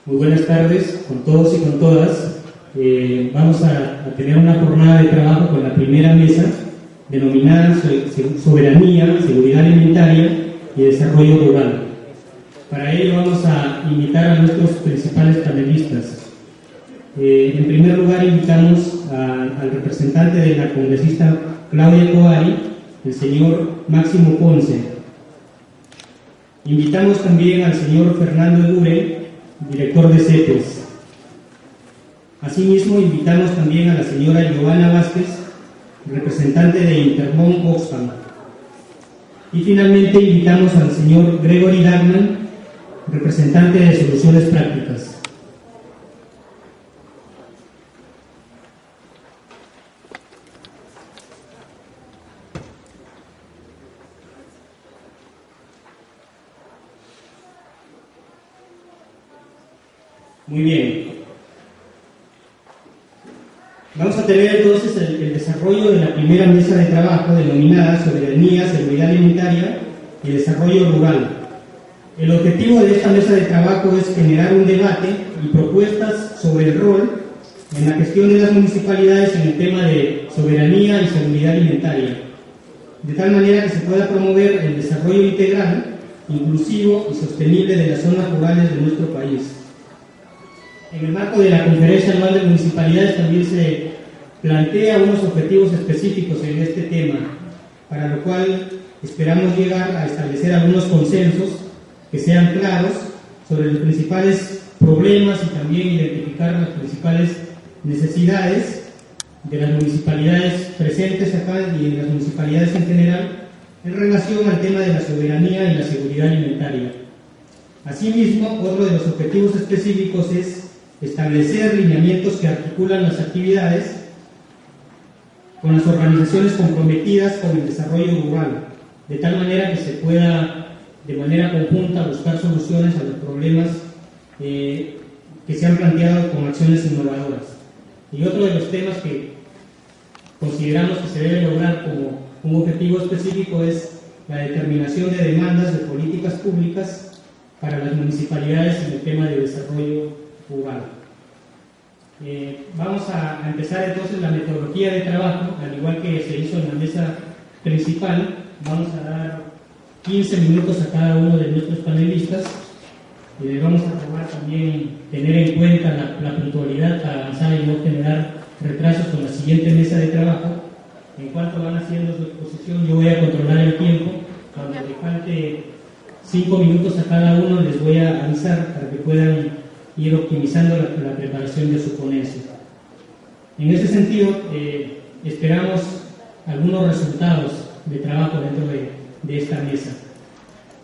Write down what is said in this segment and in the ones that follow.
Muy buenas tardes con todos y con todas. Vamos a tener una jornada de trabajo con la primera mesa denominada Soberanía, Seguridad Alimentaria y Desarrollo Rural. Para ello vamos a invitar a nuestros principales panelistas. En primer lugar invitamos al representante de la congresista Claudia Coari, el señor Máximo Ponce. Invitamos también al señor Fernando Eguren, director de CEPES. Asimismo, invitamos también a la señora Giovanna Vázquez, representante de Intermón Oxfam. Y finalmente invitamos al señor Gregory Dagman, representante de Soluciones Prácticas. Muy bien. Vamos a tener entonces el desarrollo de la primera mesa de trabajo denominada Soberanía, Seguridad Alimentaria y Desarrollo Rural. El objetivo de esta mesa de trabajo es generar un debate y propuestas sobre el rol en la gestión de las municipalidades en el tema de soberanía y seguridad alimentaria, de tal manera que se pueda promover el desarrollo integral, inclusivo y sostenible de las zonas rurales de nuestro país. En el marco de la Conferencia Anual de Municipalidades también se plantea unos objetivos específicos en este tema, para lo cual esperamos llegar a establecer algunos consensos que sean claros sobre los principales problemas y también identificar las principales necesidades de las municipalidades presentes acá y en las municipalidades en general en relación al tema de la soberanía y la seguridad alimentaria. Asimismo, otro de los objetivos específicos es establecer lineamientos que articulan las actividades con las organizaciones comprometidas con el desarrollo rural, de tal manera que se pueda de manera conjunta buscar soluciones a los problemas que se han planteado con acciones innovadoras. Y otro de los temas que consideramos que se debe lograr como un objetivo específico es la determinación de demandas de políticas públicas para las municipalidades en el tema de desarrollo rural. Vamos a empezar entonces la metodología de trabajo, al igual que se hizo en la mesa principal. Vamos a dar 15 minutos a cada uno de nuestros panelistas. Vamos a probar también tener en cuenta la puntualidad para avanzar y no generar retrasos con la siguiente mesa de trabajo. En cuanto van haciendo su exposición, yo voy a controlar el tiempo. Cuando le falte 5 minutos a cada uno, les voy a avisar para que puedan ir optimizando la preparación de su ponencia. En ese sentido, esperamos algunos resultados de trabajo dentro de esta mesa.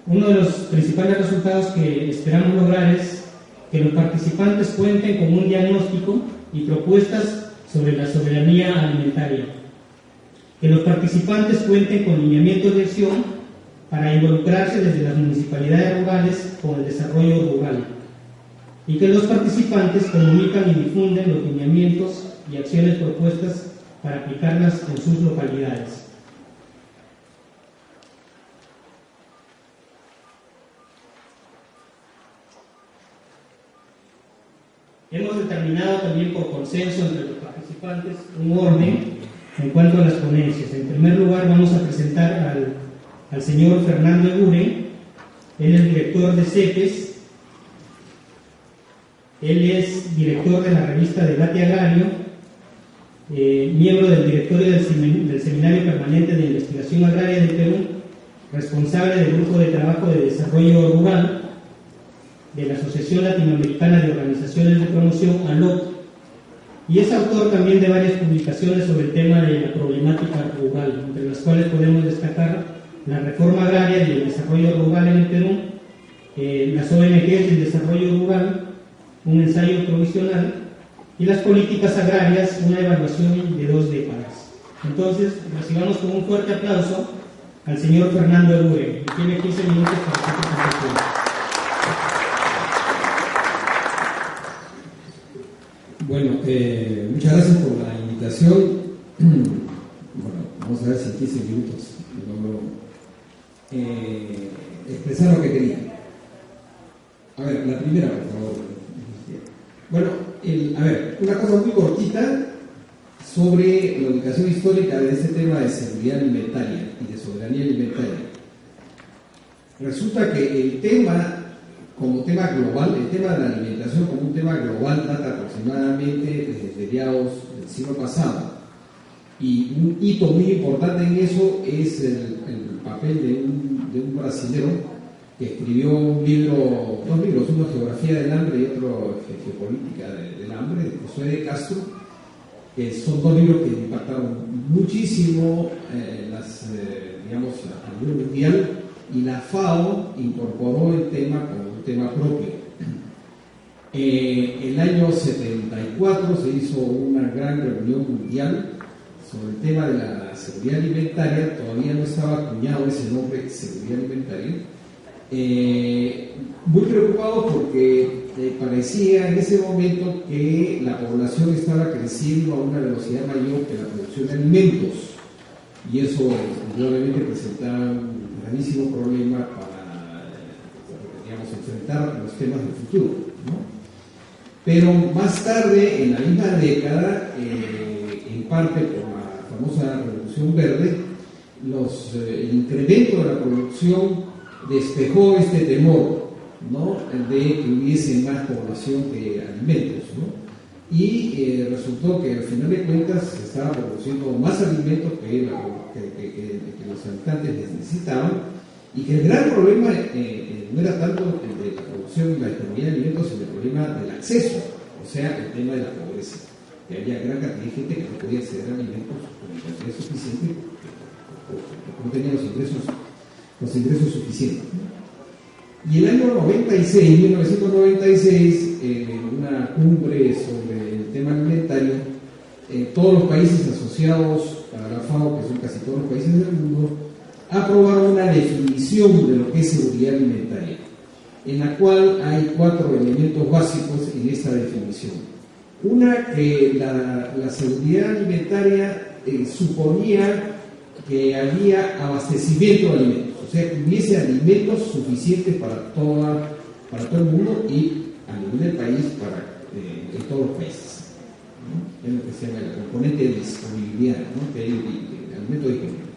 Uno de los principales resultados que esperamos lograr es que los participantes cuenten con un diagnóstico y propuestas sobre la soberanía alimentaria, que los participantes cuenten con lineamientos de acción para involucrarse desde las municipalidades rurales con el desarrollo rural, y que los participantes comunican y difunden los lineamientos y acciones propuestas para aplicarlas en sus localidades. Hemos determinado también por consenso entre los participantes un orden en cuanto a las ponencias. En primer lugar vamos a presentar al señor Fernando Eguren. Él es director de CEPES. Él es director de la revista Debate Agrario, miembro del directorio del Seminario Permanente de Investigación Agraria del Perú, responsable del Grupo de Trabajo de Desarrollo Rural de la Asociación Latinoamericana de Organizaciones de Promoción, ALOP, y es autor también de varias publicaciones sobre el tema de la problemática rural, entre las cuales podemos destacar la reforma agraria y el desarrollo rural en el Perú, las ONGs del desarrollo rural, un ensayo provisional, y las políticas agrarias, una evaluación de 2 décadas. Entonces, recibamos con un fuerte aplauso al señor Fernando Eguren, que tiene 15 minutos para su presentación. Bueno, muchas gracias por la invitación. Bueno, vamos a ver si en 15 minutos logro expresar lo que quería. A ver, la primera, por favor. A ver, una cosa muy cortita sobre la ubicación histórica de este tema de seguridad alimentaria y de soberanía alimentaria. Resulta que el tema, como tema global, el tema de la alimentación como un tema global data aproximadamente desde mediados del siglo pasado. Y un hito muy importante en eso es el papel de un brasilero que escribió dos libros, uno Geografía del Hambre y otro Geopolítica del Hambre, de Josué de Castro, que son dos libros que impactaron muchísimo digamos, a nivel mundial, y la FAO incorporó el tema como un tema propio. El año 74 se hizo una gran reunión mundial sobre el tema de la seguridad alimentaria. Todavía no estaba acuñado ese nombre, seguridad alimentaria. Muy preocupado porque parecía en ese momento que la población estaba creciendo a una velocidad mayor que la producción de alimentos, y eso indudablemente presentaba un gravísimo problema para, digamos, enfrentar los temas del futuro, ¿no? Pero más tarde, en la misma década, en parte por la famosa Revolución Verde, el incremento de la producción despejó este temor, ¿no?, de que hubiese más población que alimentos, ¿no? Y resultó que al final de cuentas se estaba produciendo más alimentos que los habitantes necesitaban, y que el gran problema no era tanto el de la producción y la disponibilidad de alimentos, sino el problema del acceso, o sea, el tema de la pobreza, que había gran cantidad de gente que no podía acceder a alimentos con cantidad suficiente porque no tenía los ingresos suficientes. Y el año 1996, en una cumbre sobre el tema alimentario, todos los países asociados a la FAO, que son casi todos los países del mundo, aprobaron una definición de lo que es seguridad alimentaria, en la cual hay 4 elementos básicos en esta definición. Una, que la seguridad alimentaria suponía que había abastecimiento de alimentos, o sea, que hubiese alimentos suficientes para todo el mundo y a nivel del país en todos los países, ¿no? Es lo que se llama el componente de disponibilidad, ¿no?, que hay alimento disponible.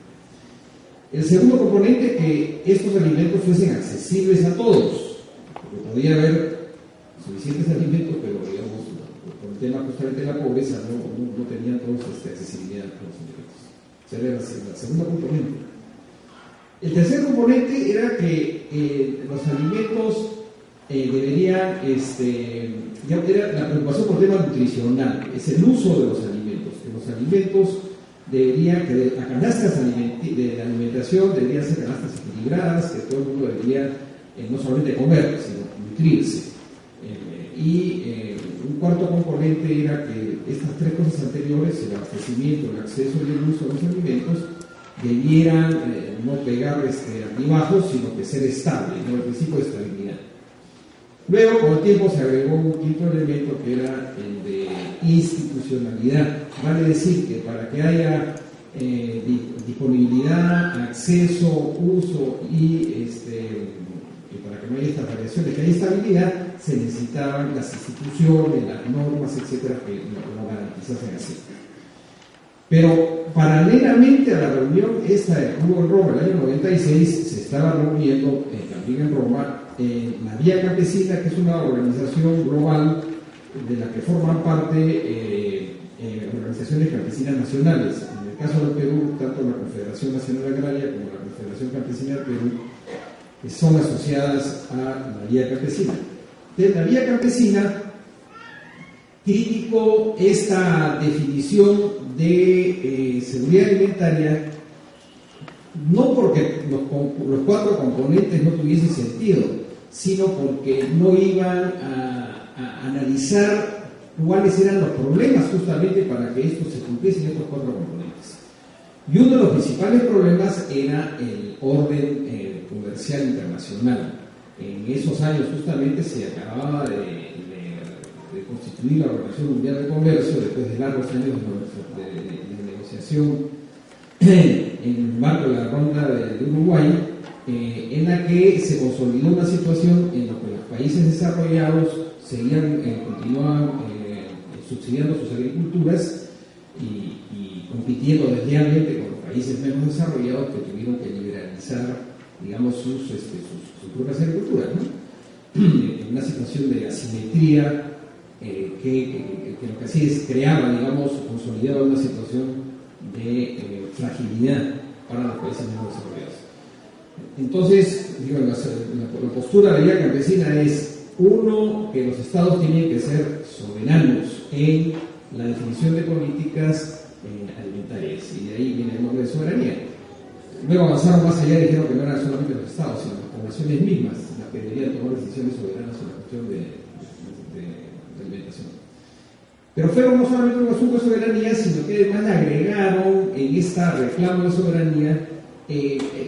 El segundo componente, que estos alimentos fuesen accesibles a todos, porque podía haber suficientes alimentos, pero digamos, por el tema justamente de la pobreza, no tenían todos accesibilidad a los alimentos. Esa era la segunda componente. El tercer componente era que los alimentos deberían, ya era la preocupación por el tema nutricional, es el uso de los alimentos, que los alimentos deberían, que las canastas de la alimentación deberían ser canastas equilibradas, que todo el mundo debería no solamente comer, sino nutrirse. Un cuarto componente era que estas 3 cosas anteriores, el abastecimiento, el acceso y el uso de los alimentos, debieran no pegar altibajos, sino que ser estable, ¿no?, el principio de estabilidad. Luego, con el tiempo, se agregó un quinto elemento, que era el de institucionalidad. Vale decir que para que haya disponibilidad, acceso, uso y para que no haya estas variaciones, que haya estabilidad, se necesitaban las instituciones, las normas, etcétera, que lo garantizasen así. Pero paralelamente a la reunión esta que hubo en Roma el año 96, se estaba reuniendo también en Roma la Vía Campesina, que es una organización global de la que forman parte organizaciones campesinas nacionales. En el caso del Perú, tanto la Confederación Nacional Agraria como la Confederación Campesina del Perú son asociadas a la Vía Campesina. Entonces, la Vía Campesina criticó esta definición de seguridad alimentaria, no porque los 4 componentes no tuviesen sentido, sino porque no iban a analizar cuáles eran los problemas justamente para que estos se cumpliesen, estos 4 componentes. Y uno de los principales problemas era el orden comercial internacional. En esos años justamente se acababa de constituir la Organización Mundial de Comercio, después de largos años de negociación en el marco de la ronda de Uruguay, en la que se consolidó una situación en la que los países desarrollados continuaban subsidiando sus agriculturas y compitiendo deslealmente con los países menos desarrollados que tuvieron que liberalizar, digamos, sus propias agriculturas, ¿no? En una situación de asimetría que lo que hacía es crear, digamos, consolidar una situación de fragilidad para los países menos desarrollados. Entonces, digo, la postura de la Liga Campesina es, uno, que los estados tienen que ser soberanos en la definición de políticas alimentarias, y de ahí viene el nombre de soberanía. Luego avanzaron más allá y dijeron que no eran solamente los estados, sino las poblaciones mismas las que deberían tomar decisiones soberanas en la cuestión de alimentación. Pero fueron no solamente un asunto de soberanía, sino que además le agregaron en esta reclamo de soberanía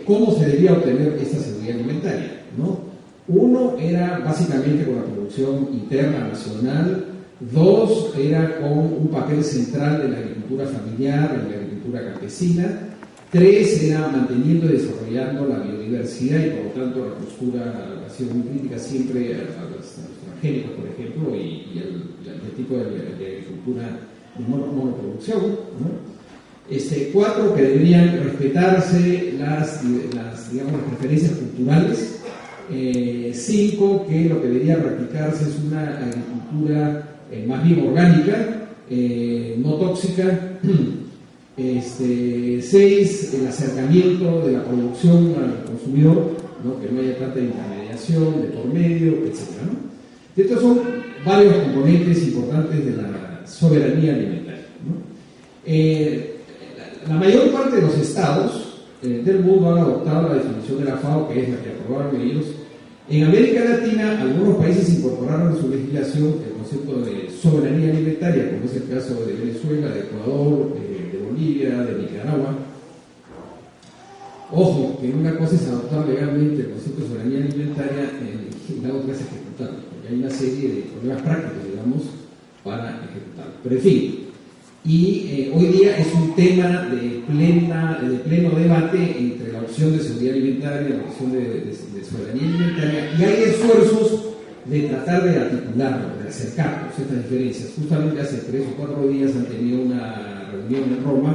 cómo se debía obtener esta seguridad alimentaria, ¿no? Uno era básicamente con la producción interna nacional, dos era con un papel central de la agricultura familiar, de la agricultura campesina, tres era manteniendo y desarrollando la biodiversidad y por lo tanto la postura ha sido muy crítica siempre a los transgénicos, por ejemplo, y al tipo de agricultura de monoproducción, ¿no? Cuatro, que deberían respetarse las preferencias culturales. Cinco, que lo que debería practicarse es una agricultura más bien orgánica, no tóxica. Seis, el acercamiento de la producción al consumidor, ¿no? Que no haya tanta intermediación de por medio, etc., ¿no? Estos son varios componentes importantes de la soberanía alimentaria, ¿no? La mayor parte de los estados del mundo han adoptado la definición de la FAO, que es la que aprobaron ellos. En América Latina, algunos países incorporaron en su legislación el concepto de soberanía alimentaria, como es el caso de Venezuela, de Ecuador, de Bolivia, de Nicaragua. Ojo, que una cosa es adoptar legalmente el concepto de soberanía alimentaria y la otra es ejecutarlo, porque hay una serie de problemas prácticos, digamos, para ejecutarlo. Pero en fin, y hoy día es un tema de pleno debate entre la opción de seguridad alimentaria y la opción de soberanía alimentaria, y hay esfuerzos de tratar de articularlo, de acercarnos a estas diferencias. Justamente hace 3 o 4 días han tenido una reunión en Roma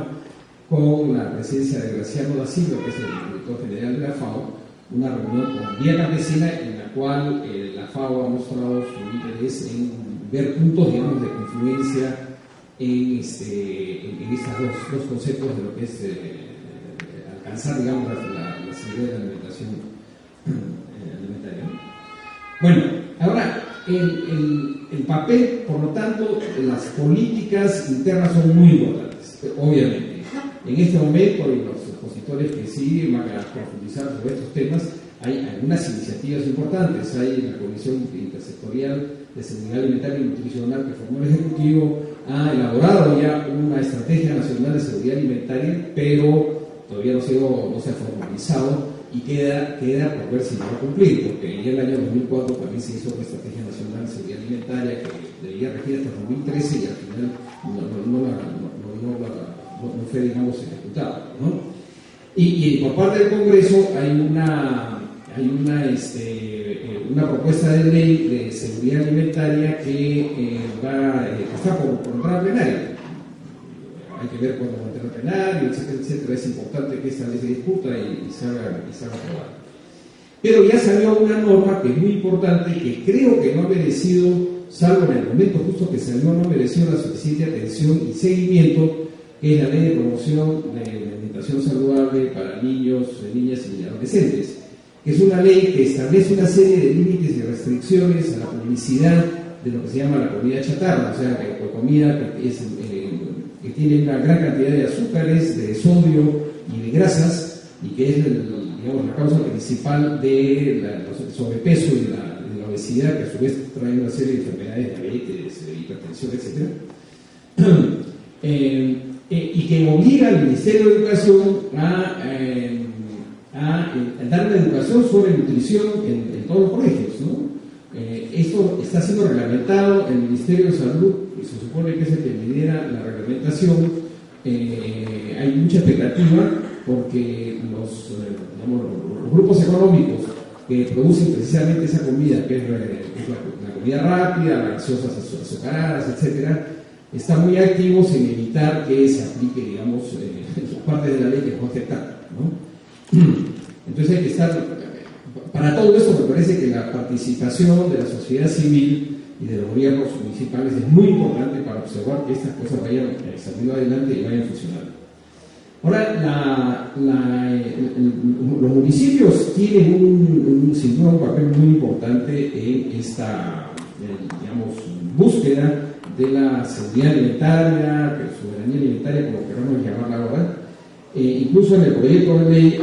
con la presencia de Graciano da Silva, que es el director general de la FAO, una reunión con Vía Campesina en la cual la FAO ha mostrado su interés en ver puntos, digamos, de confluencia en estos dos conceptos de lo que es alcanzar, digamos, la seguridad de la alimentación alimentaria, ¿no? Bueno, ahora, el papel, por lo tanto, las políticas internas son muy importantes, obviamente. En este momento, y los expositores que siguen van a profundizar sobre estos temas, hay algunas iniciativas importantes. Hay la Comisión Intersectorial de Seguridad Alimentaria y Nutricional que formó el Ejecutivo, ha elaborado ya una Estrategia Nacional de Seguridad Alimentaria, pero todavía no se ha formalizado y queda por ver si va a cumplir, porque ya en el año 2004 también se hizo una Estrategia Nacional de Seguridad Alimentaria que debía regir hasta 2013 y al final no fue, digamos, ejecutado, ¿no? Y por parte del Congreso hay una propuesta de ley de seguridad alimentaria que está por entrar a plenario. Hay que ver cuándo va a entrar a plenario, etcétera, etcétera. Es importante que esta ley se discuta y se haga aprobada. Pero ya salió una norma que es muy importante y que creo que no ha merecido, salvo en el momento justo que salió, no ha merecido la suficiente atención y seguimiento, que es la Ley de Promoción de la Alimentación Saludable para niños, niñas y adolescentes, que es una ley que establece una serie de límites y restricciones a la publicidad de lo que se llama la comida chatarra, o sea, comida que tiene una gran cantidad de azúcares, de sodio y de grasas, y que es la causa principal del sobrepeso y de la obesidad, que a su vez trae una serie de enfermedades, diabetes, hipertensión, etc. Y que obliga al Ministerio de Educación a dar una educación sobre nutrición en todos los colegios, ¿no? Esto está siendo reglamentado en el Ministerio de Salud, y se supone que es el que lidera la reglamentación. Hay mucha expectativa porque los grupos económicos que producen precisamente esa comida, que es la comida rápida, las gaseosas azucaradas, etcétera, están muy activos en evitar que se aplique, digamos, las partes de la ley que nos afectan, ¿no? Entonces hay que estar, para todo esto me parece que la participación de la sociedad civil y de los gobiernos municipales es muy importante para observar que estas cosas vayan saliendo adelante y vayan funcionando. Ahora, los municipios tienen sin duda un papel muy importante en esta, digamos, búsqueda de la seguridad alimentaria, de la soberanía alimentaria, como queramos llamarla ahora. Incluso en el proyecto de ley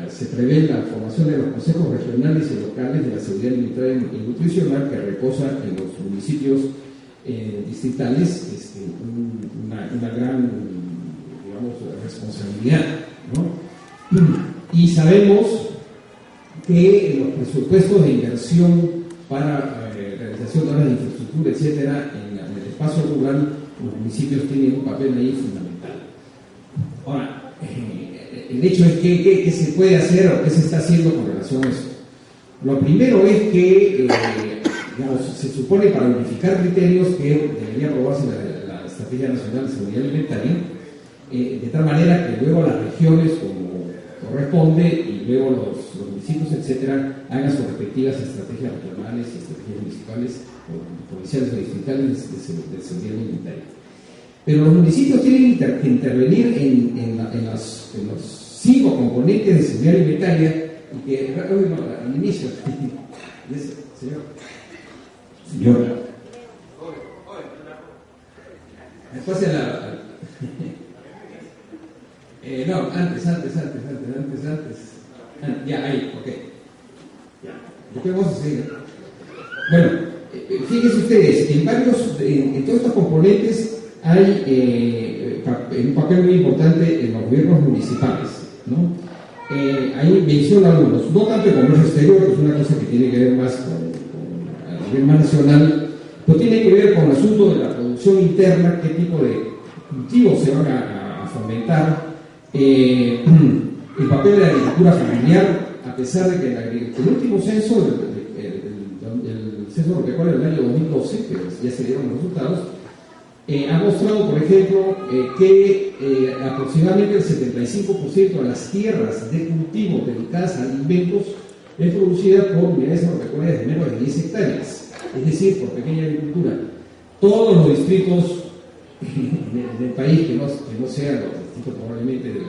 se prevé la formación de los consejos regionales y locales de la seguridad alimentaria y nutricional, que reposa en los municipios distritales una gran, digamos, responsabilidad, ¿no? Y sabemos que los presupuestos de inversión para realización de obras de infraestructura, etcétera, en el espacio rural, los municipios tienen un papel ahí fundamental. Ahora, el hecho es que se puede hacer o qué se está haciendo con relación a eso. Lo primero es que, digamos, se supone para unificar criterios que debería aprobarse la Estrategia Nacional de Seguridad Alimentaria, de tal manera que luego las regiones, como corresponde, y luego los municipios, etcétera, hagan sus respectivas estrategias regionales y estrategias municipales, o provinciales o distritales de seguridad alimentaria. Pero los municipios tienen que intervenir en los 5 componentes de seguridad alimentaria, y que al inicio, señora, después no, antes, ya, ahí, ok, ya, ¿qué vamos a hacer? Bueno, fíjense ustedes, en todos estos componentes hay un papel muy importante en los gobiernos municipales, ¿no? Ahí menciono algunos, no tanto el comercio exterior, que es una cosa que tiene que ver más a nivel más nacional, pero tiene que ver con el asunto de la producción interna, qué tipo de cultivos se van a fomentar, el papel de la agricultura familiar, a pesar de que el último censo, el censo agropecuario del año 2012, que ya se dieron los resultados, ha mostrado, por ejemplo, que aproximadamente el 75% de las tierras de cultivo dedicadas a alimentos es producida por unidades agropecuarias de menos de 10 hectáreas, es decir, por pequeña agricultura. Todos los distritos del país, que no sean los distritos probablemente de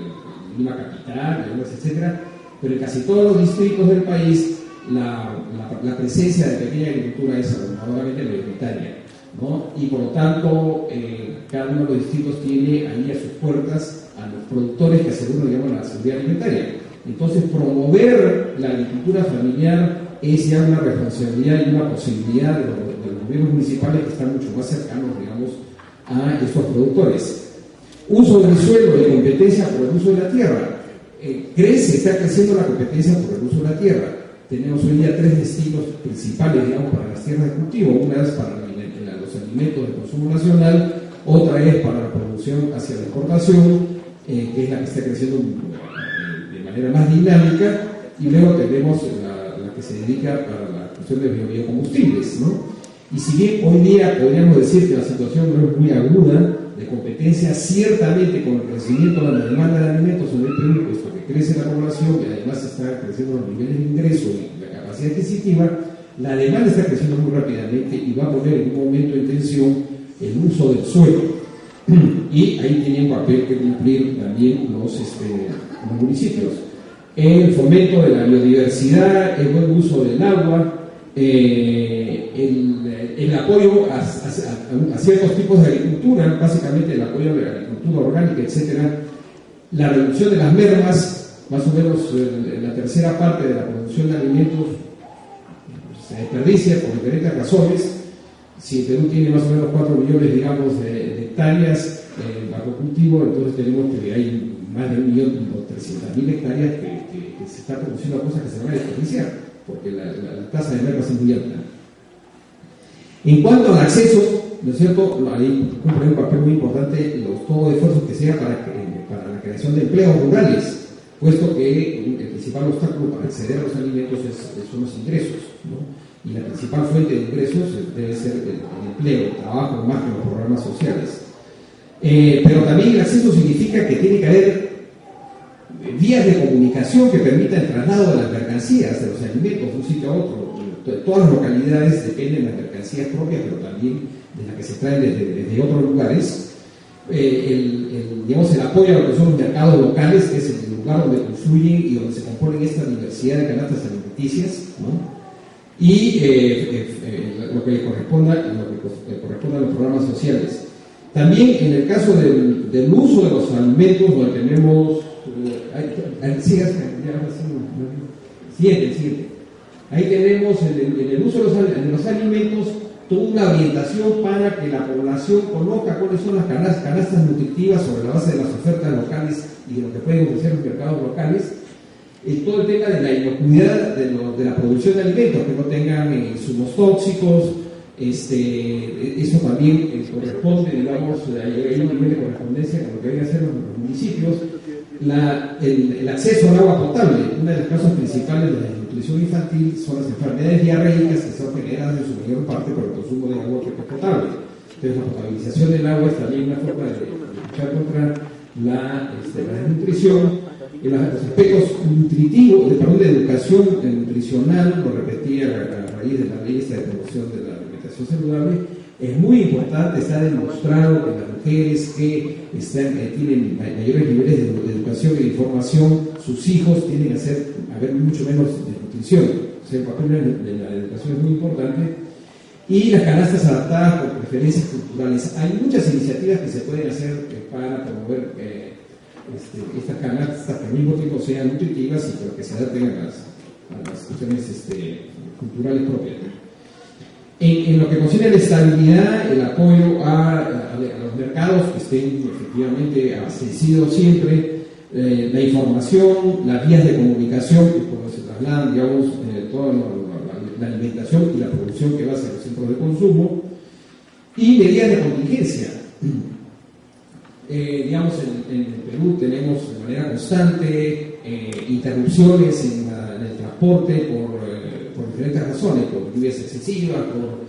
Lima Capital, etcétera, pero en casi todos los distritos del país la presencia de pequeña agricultura es abrumadoramente mayoritaria, ¿no? Y por lo tanto, cada uno de los distritos tiene ahí a sus puertas a los productores que aseguran, digamos, la seguridad alimentaria. Entonces, promover la agricultura familiar es ya una responsabilidad y una posibilidad de los gobiernos municipales que están mucho más cercanos, digamos, a estos productores. Uso del suelo y competencia por el uso de la tierra. Está creciendo la competencia por el uso de la tierra. Tenemos hoy día 3 destinos principales, digamos, para las tierras de cultivo. Una es para los alimentos de consumo nacional, otra es para la producción hacia la exportación, que es la que está creciendo de manera más dinámica, y luego tenemos la que se dedica para la cuestión de biocombustibles, ¿no? Y si bien hoy día podríamos decir que la situación no es muy aguda de competencia, ciertamente con el crecimiento de la demanda de alimentos en el Perú, puesto que crece la población y además está creciendo los niveles de ingreso y la capacidad adquisitiva, la demanda está creciendo muy rápidamente y va a poner en un momento en tensión el uso del suelo. Y ahí tiene un papel que cumplir también los municipios. El fomento de la biodiversidad, el buen uso del agua, el apoyo a ciertos tipos de agricultura, básicamente el apoyo a la agricultura orgánica, etcétera, la reducción de las mermas, más o menos la tercera parte de la producción de alimentos se desperdicia por diferentes razones. Si el Perú tiene más o menos 4 millones, digamos, de hectáreas bajo cultivo, entonces tenemos que hay más de 1.300.000 hectáreas que se está produciendo cosas que se van a desperdiciar, porque la tasa de mermas es muy alta. En cuanto al acceso, ¿no es cierto?, ahí cumple un papel muy importante todo esfuerzo que sea para la creación de empleos rurales, puesto que el principal obstáculo para acceder a los alimentos son los ingresos, ¿no? Y la principal fuente de ingresos debe ser el empleo, el trabajo, más que los programas sociales. Pero también el acceso significa que tiene que haber vías de comunicación que permitan el traslado de las mercancías, de los alimentos, de un sitio a otro. Todas las localidades dependen de las mercancías propias, pero también de las que se traen desde otros lugares. Digamos, el apoyo a lo que son los mercados locales, que es el lugar donde confluyen y donde se componen esta diversidad de canastas alimenticias, ¿no? Y lo que corresponda a los programas sociales. También en el caso del uso de los alimentos, donde tenemos siguiente. Ahí tenemos en el uso de los alimentos toda una orientación para que la población conozca cuáles son las canastas nutritivas sobre la base de las ofertas locales y de lo que pueden ofrecer los mercados locales. Todo el tema de la inocuidad de la producción de alimentos, que no tengan insumos tóxicos, eso también corresponde, digamos, hay un nivel de correspondencia con lo que deben hacer los municipios. El acceso al agua potable, una de las causas principales de la desnutrición infantil son las enfermedades diarreicas que son generadas en su mayor parte por el consumo de agua que es potable. Entonces la potabilización del agua es también una forma de luchar contra la desnutrición. Los aspectos nutritivos, de educación nutricional, lo repetí a raíz de la ley de promoción de la alimentación saludable, es muy importante. Está demostrado que las mujeres que tienen mayores niveles de educación y de información, sus hijos tienden a haber mucho menos desnutrición. O sea, el papel de la educación es muy importante. Y las canastas adaptadas por preferencias culturales. Hay muchas iniciativas que se pueden hacer para promover estas canastas que al mismo tiempo sean nutritivas y pero que se adapten a las cuestiones culturales propias. En lo que concierne a la estabilidad, el apoyo a los mercados que estén efectivamente abastecidos siempre, la información, las vías de comunicación, que cuando se trasladan, digamos, toda la alimentación y la producción que va hacia los centros de consumo, y medidas de contingencia. Digamos, en Perú tenemos de manera constante interrupciones en el transporte por diferentes razones, por lluvias excesivas, por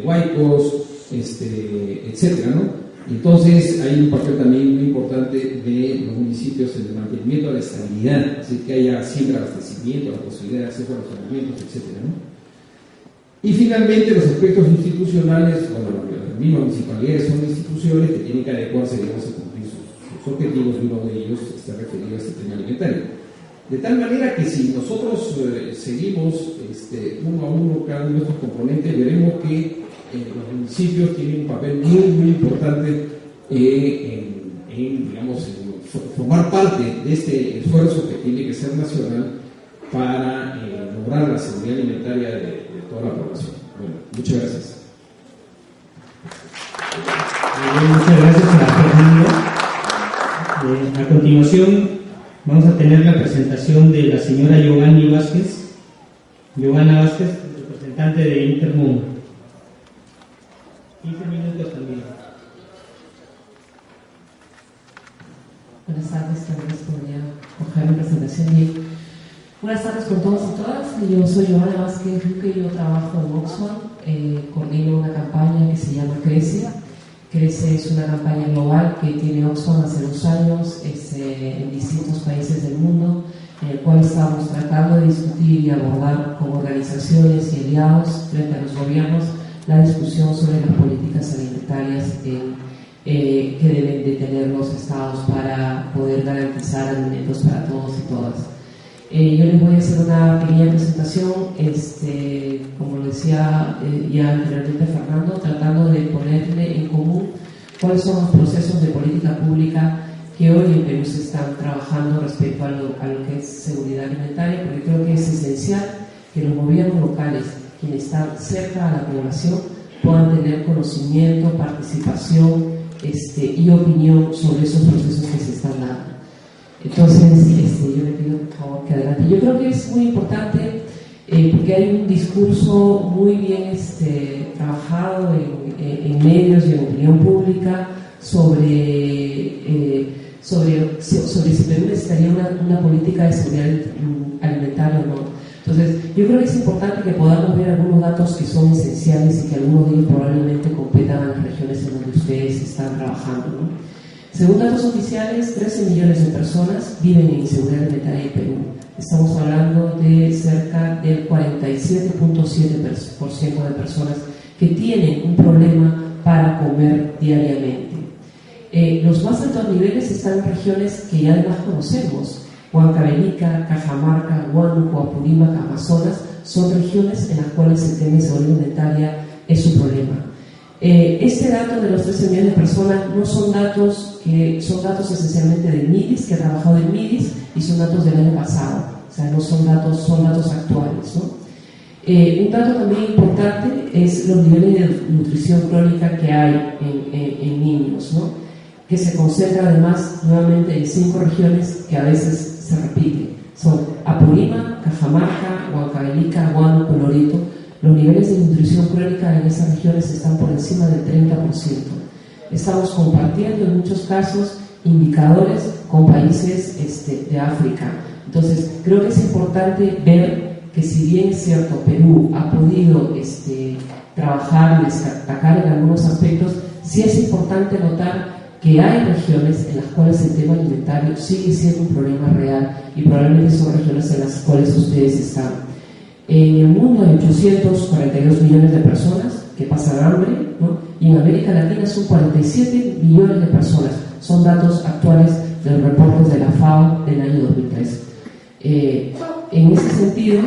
huaicos, etcétera, ¿no? Entonces hay un papel también muy importante de los municipios en el mantenimiento de la estabilidad, así que haya siempre abastecimiento, la posibilidad de acceso a los alimentos, etcétera, ¿no? Y finalmente los aspectos institucionales, bueno, las mismas municipalidades son instituciones que tienen que adecuarse, digamos, a cumplir sus objetivos, y uno de ellos está referido a este tema alimentario. De tal manera que si nosotros seguimos uno a uno cada uno de estos componentes, veremos que los municipios tienen un papel muy, muy importante digamos, en formar parte de este esfuerzo que tiene que ser nacional para lograr la seguridad alimentaria de toda la población. Bueno, muchas gracias. Muchas gracias a Fernando. A continuación vamos a tener la presentación de la señora Giovanna Vázquez, representante de Intermundo. 15 minutos también. Buenas tardes, gracias por venir a coger mi presentación. Bien. Buenas tardes con todos y todas. Yo soy Giovanna Vázquez Luque, yo trabajo en Oxfam, coordino una campaña que se llama Crece. Crece es una campaña global que tiene Oxfam hace 2 años en distintos países del mundo, en el cual estamos tratando de discutir y abordar con organizaciones y aliados frente a los gobiernos la discusión sobre las políticas alimentarias que deben de tener los estados para poder garantizar alimentos para todos y todas. Yo les voy a hacer una pequeña presentación, como lo decía ya anteriormente Fernando, tratando de ponerle en común cuáles son los procesos de política pública que hoy en Perú se están trabajando respecto a lo que es seguridad alimentaria, porque creo que es esencial que los gobiernos locales, quienes están cerca a la población, puedan tener conocimiento, participación y opinión sobre esos procesos que se están dando. Entonces, yo le pido por favor que adelante. Yo creo que es muy importante porque hay un discurso muy bien trabajado en medios y en opinión pública sobre si Perú necesitaría una política de seguridad alimentaria Entonces, yo creo que es importante que podamos ver algunos datos que son esenciales y que algunos de ellos probablemente competan a las regiones en donde ustedes están trabajando, ¿no? Según datos oficiales, 13 millones de personas viven en inseguridad alimentaria en Perú. Estamos hablando de cerca del 47.7% de personas que tienen un problema para comer diariamente. Los más altos niveles están en regiones que ya además conocemos: Huancavelica, Cajamarca, Huánuco, Apurímac, Amazonas. Son regiones en las cuales el tema de inseguridad alimentaria es un problema. Este dato de los 13 millones de personas no son datos que son datos esencialmente del MIDIS, que ha trabajado en MIDIS, y son datos del año pasado, o sea, no son datos actuales, ¿no? Un dato también importante es los niveles de nutrición crónica que hay en niños, ¿no? Que se concentra además nuevamente en 5 regiones que a veces se repiten. Son Apurímac, Cajamarca, Huancavelica, Huánuco, Loreto. Los niveles de nutrición crónica en esas regiones están por encima del 30%. Estamos compartiendo en muchos casos indicadores con países de África. Entonces, creo que es importante ver que, si bien es cierto, Perú ha podido trabajar y destacar en algunos aspectos, sí es importante notar que hay regiones en las cuales el tema alimentario sigue siendo un problema real, y probablemente son regiones en las cuales ustedes están. En el mundo hay 842 millones de personas que pasan hambre, ¿no? Y en América Latina son 47 millones de personas. Son datos actuales de los reportes de la FAO del año 2003. En ese sentido,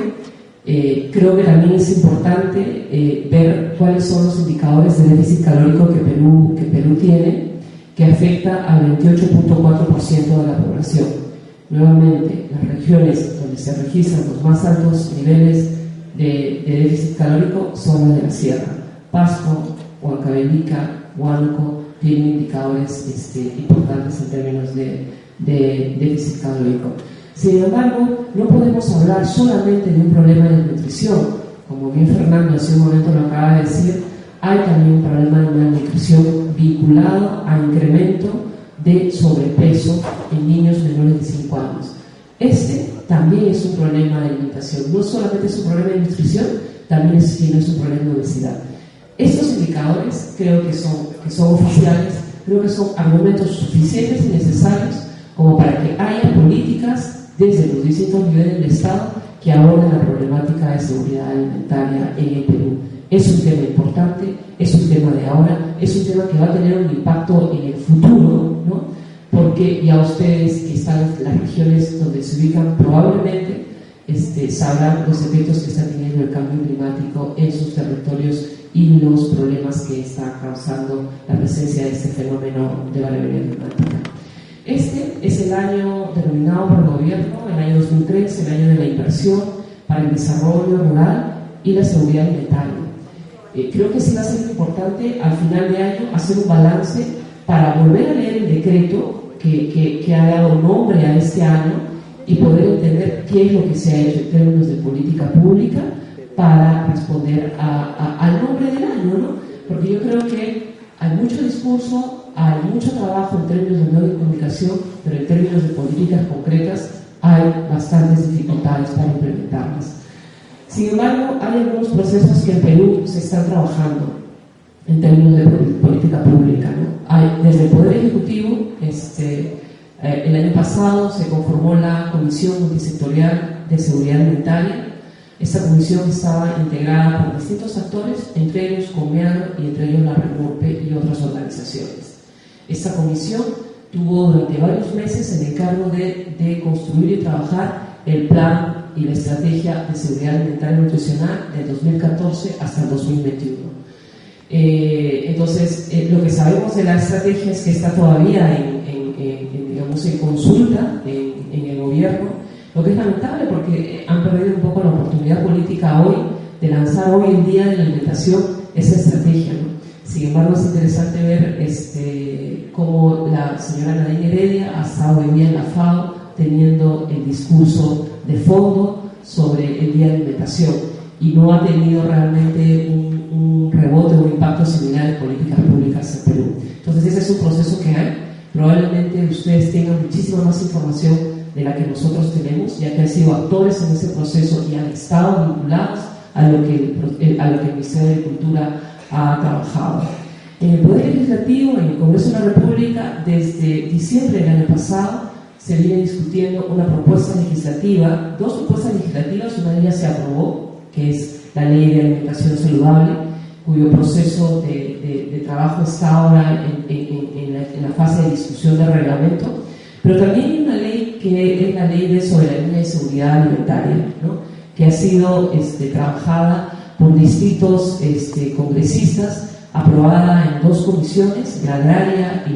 creo que también es importante ver cuáles son los indicadores de déficit calórico que Perú tiene, que afecta al 28.4% de la población. Nuevamente, las regiones donde se registran los más altos niveles de déficit calórico son las de la sierra. Pasco, Huancavelica, Huánuco tienen indicadores importantes en términos de déficit calórico. Sin embargo, no podemos hablar solamente de un problema de nutrición. Como bien Fernando hace un momento lo acaba de decir, hay también un problema de malnutrición vinculado a incremento de sobrepeso en niños menores de 5 años. Este también es un problema de alimentación. No solamente es un problema de nutrición, también es un problema de obesidad. Estos indicadores creo que son oficiales, creo que son argumentos suficientes y necesarios como para que haya políticas desde los distintos niveles del Estado que aborden la problemática de seguridad alimentaria en el Perú. Es un tema importante, es un tema de ahora, es un tema que va a tener un impacto en el futuro, ¿no? Porque ya ustedes que están en las regiones donde se ubican probablemente sabrán los efectos que está teniendo el cambio climático en sus territorios y los problemas que está causando la presencia de este fenómeno de variabilidad climática. Este es el año denominado por el gobierno, el año 2003, el año de la inversión para el desarrollo rural y la seguridad alimentaria. Creo que sí va a ser importante al final de año hacer un balance para volver a leer el decreto que ha dado nombre a este año y poder entender qué es lo que se ha hecho en términos de política pública para responder al nombre del año, ¿no? Porque yo creo que hay mucho discurso, hay mucho trabajo en términos de medios de comunicación, pero en términos de políticas concretas hay bastantes dificultades para implementarlas. Sin embargo, hay algunos procesos que en Perú se están trabajando en términos de política pública, ¿no? Desde el Poder Ejecutivo, el año pasado se conformó la Comisión Multisectorial de Seguridad Alimentaria. Esta comisión estaba integrada por distintos actores, entre ellos Comeano y entre ellos la REMURPE y otras organizaciones. Esta comisión tuvo durante varios meses el encargo de construir y trabajar el plan y la estrategia de seguridad alimentaria y nutricional del 2014 hasta el 2021. Entonces, lo que sabemos de la estrategia es que está todavía en consulta en el gobierno, lo que es lamentable porque han perdido un poco la oportunidad política hoy de lanzar hoy en día en la alimentación esa estrategia, ¿no? Sin embargo, es interesante ver cómo la señora Nadine Heredia ha estado hoy día en la FAO teniendo el discurso de fondo sobre el Día de Alimentación y no ha tenido realmente un rebote o un impacto similar en políticas públicas en Perú. Entonces ese es un proceso que hay. Probablemente ustedes tengan muchísima más información de la que nosotros tenemos, ya que han sido actores en ese proceso y han estado vinculados a lo que el Ministerio de Agricultura ha trabajado. En el Poder Legislativo, en el Congreso de la República, desde diciembre del año pasado, se viene discutiendo una propuesta legislativa, dos propuestas legislativas, una de ellas se aprobó, que es la Ley de Alimentación Saludable, cuyo proceso de trabajo está ahora en la fase de discusión del reglamento, pero también hay una ley que es la Ley de Soberanía y Seguridad Alimentaria, ¿no?, que ha sido trabajada por distintos congresistas, aprobada en dos comisiones, la agraria y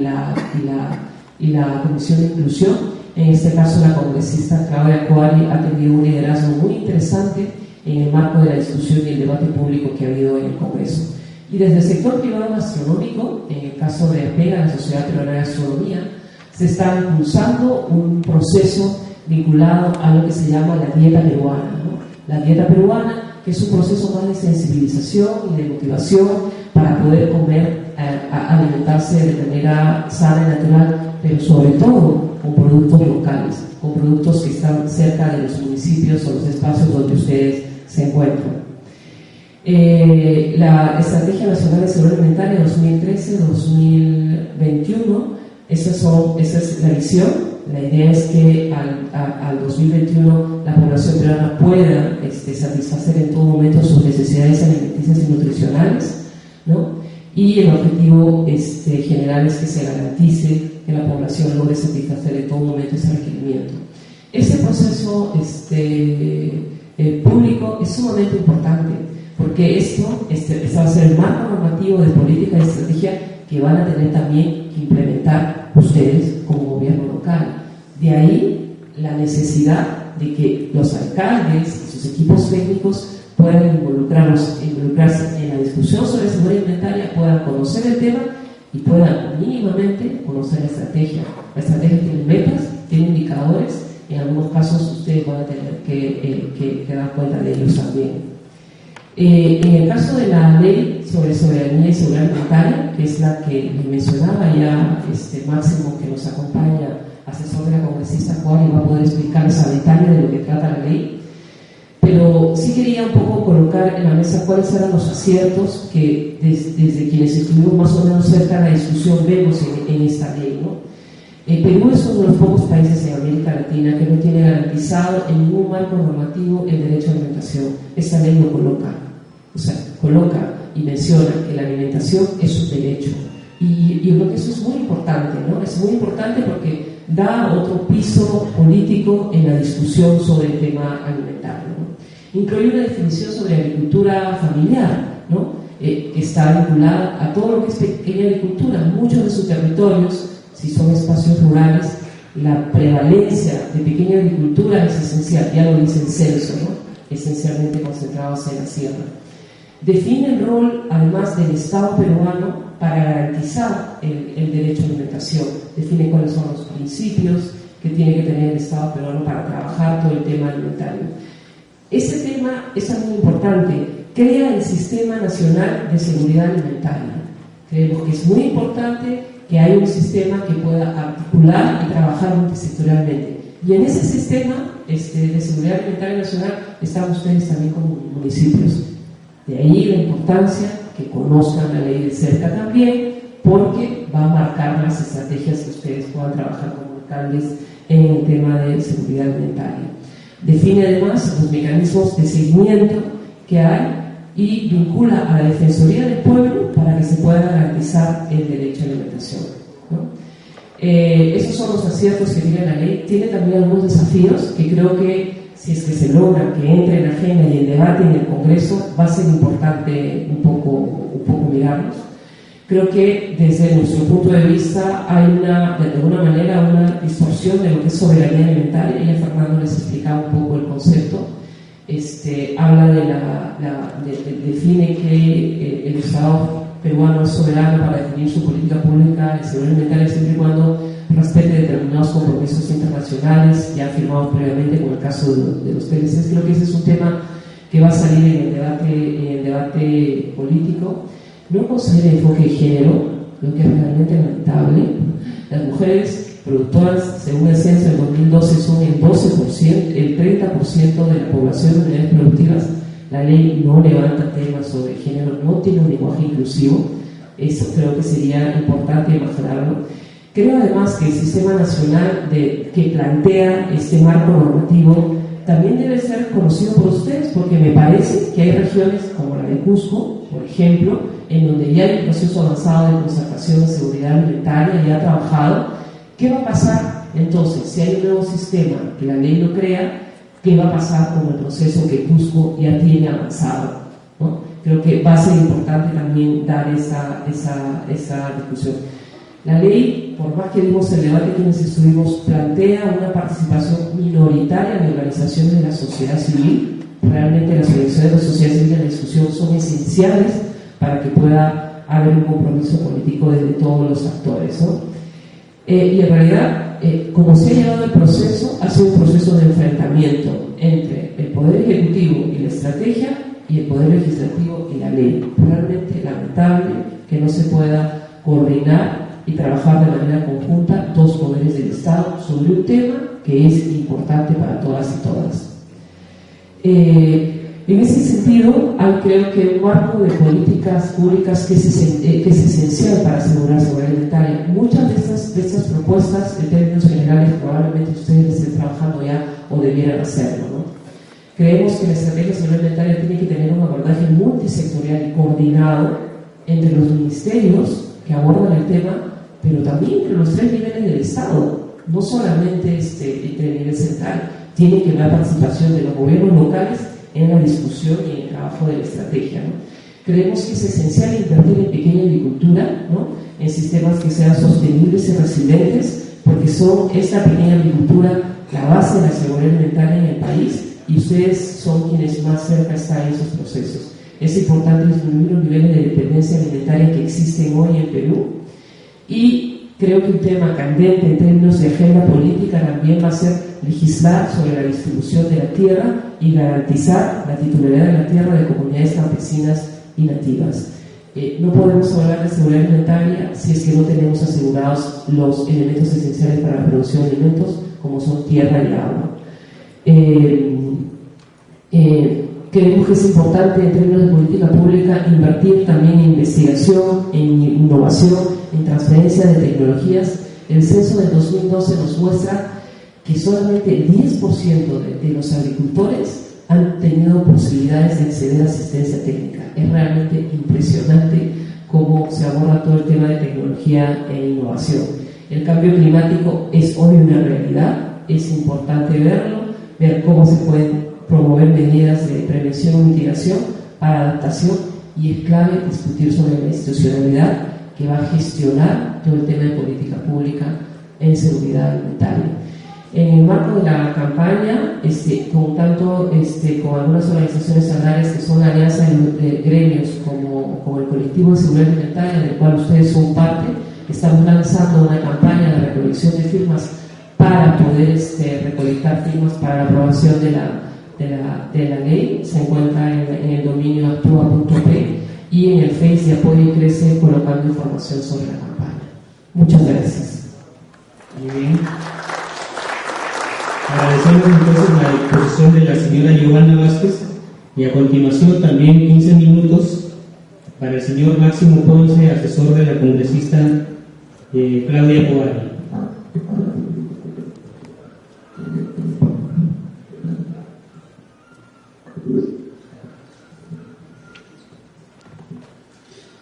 la Comisión de Inclusión. En este caso, la congresista Claudia Coari ha tenido un liderazgo muy interesante en el marco de la discusión y el debate público que ha habido en el Congreso. Y desde el sector privado gastronómico, en el caso de APEGA, la Sociedad Peruana de Gastronomía, se está impulsando un proceso vinculado a lo que se llama la dieta peruana, ¿no? La dieta peruana, que es un proceso más de sensibilización y de motivación para poder comer, alimentarse de manera sana y natural, pero sobre todo con productos locales, con productos que están cerca de los municipios o los espacios donde ustedes se encuentran. La Estrategia Nacional de Seguridad Alimentaria 2013-2021, esa es la visión. La idea es que al 2021 la población peruana pueda satisfacer en todo momento sus necesidades alimenticias y nutricionales, ¿no? Y el objetivo general es que se garantice que la población logre satisfacer en todo momento ese requerimiento. Ese proceso público es sumamente importante, porque esto va a ser el marco normativo de política y estrategia que van a tener también que implementar ustedes como gobierno local. De ahí la necesidad de que los alcaldes y sus equipos técnicos puedan involucrarse en la discusión sobre seguridad alimentaria, puedan conocer el tema y puedan mínimamente conocer la estrategia. La estrategia tiene metas, tiene indicadores, en algunos casos ustedes van a tener que dar cuenta de ellos también. En el caso de la ley sobre soberanía y seguridad alimentaria, que es la que mencionaba ya Máximo, que nos acompaña, asesor de la congresista Coari, va a poder explicarles a detalle de lo que trata la ley, pero sí quería un poco colocar en la mesa cuáles eran los aciertos que desde quienes estuvimos más o menos cerca de la discusión vemos en esta ley, ¿no? Perú es uno de los pocos países en América Latina que no tiene garantizado en ningún marco normativo el derecho a la alimentación. Esta ley lo coloca, coloca y menciona que la alimentación es un derecho. Y yo creo que eso es muy importante, ¿no? Es muy importante porque da otro piso político en la discusión sobre el tema alimentario, ¿no? Incluye una definición sobre agricultura familiar, ¿no? Que está vinculada a todo lo que es pequeña agricultura. Muchos de sus territorios, si son espacios rurales, la prevalencia de pequeña agricultura es esencial, ya lo dice el censo, ¿no? Esencialmente concentrados en la sierra. Define el rol, además, del Estado peruano para garantizar el derecho a la alimentación. Define cuáles son los principios que tiene que tener el Estado peruano para trabajar todo el tema alimentario. Ese tema es muy importante. Crea el Sistema Nacional de Seguridad Alimentaria. Creemos que es muy importante que haya un sistema que pueda articular y trabajar multisectorialmente. Y en ese sistema de seguridad alimentaria nacional están ustedes también como municipios. De ahí la importancia que conozcan la ley de cerca también, porque va a marcar las estrategias que ustedes puedan trabajar como alcaldes en el tema de seguridad alimentaria. Define además los mecanismos de seguimiento que hay y vincula a la Defensoría del Pueblo para que se pueda garantizar el derecho a la alimentación, ¿no? Esos son los aciertos que tiene la ley. Tiene también algunos desafíos que creo que, si es que se logra que entre en agenda y en debate en el Congreso, va a ser importante un poco mirarlos. Creo que desde nuestro punto de vista hay de alguna manera una distorsión de lo que es soberanía alimentaria. Ya Fernando les explicaba un poco el concepto. Habla define que el Estado peruano es soberano para definir su política pública de seguridad alimentaria siempre y cuando respete determinados compromisos internacionales ya firmados previamente, como el caso de los PLCs. Creo que ese es un tema que va a salir en el debate político. No considera enfoque de género, lo que es realmente lamentable. Las mujeres productoras. Según el censo del 2012 son el 12%, el 30% de la población de unidades productivas. La ley no levanta temas sobre género, no tiene un lenguaje inclusivo. Eso creo que sería importante mejorarlo. Creo además que el sistema nacional que plantea este marco normativo también debe ser conocido por ustedes, porque me parece que hay regiones como la de Cusco, por ejemplo, en donde ya hay un proceso avanzado de conservación de seguridad alimentaria, ya ha trabajado. ¿Qué va a pasar entonces si hay un nuevo sistema que la ley lo crea? ¿Qué va a pasar con el proceso que Cusco ya tiene avanzado, ¿no? Creo que va a ser importante también dar esa discusión. La ley, por más que dimos el debate quienes estuvimos, plantea una participación minoritaria en organizaciones de la sociedad civil. Realmente las organizaciones de la sociedad civil en la discusión son esenciales para que pueda haber un compromiso político desde todos los actores, ¿no? Y en realidad, como se ha llevado el proceso, ha sido un proceso de enfrentamiento entre el Poder Ejecutivo y la estrategia y el Poder Legislativo y la ley. Realmente lamentable que no se pueda coordinar y trabajar de manera conjunta dos poderes del Estado sobre un tema que es importante para todas y todas. En ese sentido, creo que un marco de políticas públicas que es esencial para asegurar seguridad alimentaria. Muchas de estas propuestas, en términos generales, probablemente ustedes estén trabajando ya o debieran hacerlo, ¿no? Creemos que la estrategia de seguridad alimentaria tiene que tener un abordaje multisectorial y coordinado entre los ministerios que abordan el tema, pero también entre los tres niveles del Estado, no solamente entre el nivel central. Tiene que haber participación de los gobiernos locales en la discusión y en el trabajo de la estrategia, ¿no? Creemos que es esencial invertir en pequeña agricultura, ¿no? En sistemas que sean sostenibles y resilientes, porque son esta pequeña agricultura la base de la seguridad alimentaria en el país, y ustedes son quienes más cerca están en esos procesos. Es importante disminuir los niveles de dependencia alimentaria que existen hoy en Perú, y creo que un tema candente en términos de agenda política también va a ser legislar sobre la distribución de la tierra y garantizar la titularidad de la tierra de comunidades campesinas y nativas. No podemos hablar de seguridad alimentaria si es que no tenemos asegurados los elementos esenciales para la producción de alimentos, como son tierra y agua. Creemos que es importante en términos de política pública invertir también en investigación, en innovación, en transferencia de tecnologías. El censo del 2012 nos muestra que solamente el 10% de los agricultores han tenido posibilidades de acceder a asistencia técnica. Es realmente impresionante cómo se aborda todo el tema de tecnología e innovación. El cambio climático es hoy una realidad, es importante verlo, ver cómo se pueden promover medidas de prevención y mitigación para adaptación, y es clave discutir sobre la institucionalidad que va a gestionar todo el tema de política pública en seguridad alimentaria. En el marco de la campaña, con algunas organizaciones agrarias que son la alianza de gremios como el colectivo de seguridad alimentaria, del cual ustedes son parte, estamos lanzando una campaña de recolección de firmas para poder recolectar firmas para la aprobación de la ley. Se encuentra en el dominio actua.p y en el Face de Apoyo y Crece colocando información sobre la campaña. Muchas gracias. Muy bien. Agradecemos entonces la exposición de la señora Giovanna Vázquez, y a continuación también 15 minutos para el señor Máximo Ponce, asesor de la congresista Claudia Coari.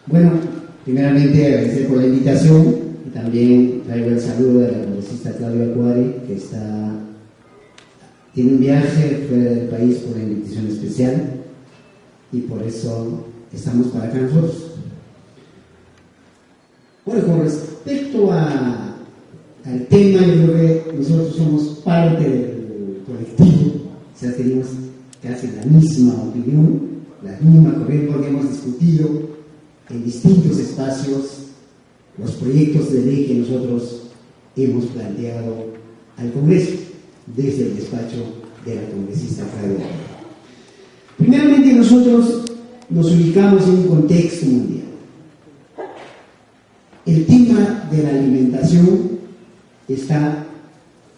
Bueno, primeramente agradecer por la invitación, y también traigo el saludo de la congresista Claudia Coari, que tiene un viaje fuera del país por una invitación especial, y por eso estamos para acá nosotros. Bueno, con respecto al tema, yo creo que nosotros somos parte del colectivo, o sea, tenemos casi la misma opinión, la misma corriente, porque hemos discutido en distintos espacios los proyectos de ley que nosotros hemos planteado al Congreso desde el despacho de la congresista Claudia. Primeramente, nosotros nos ubicamos en un contexto mundial. El tema de la alimentación está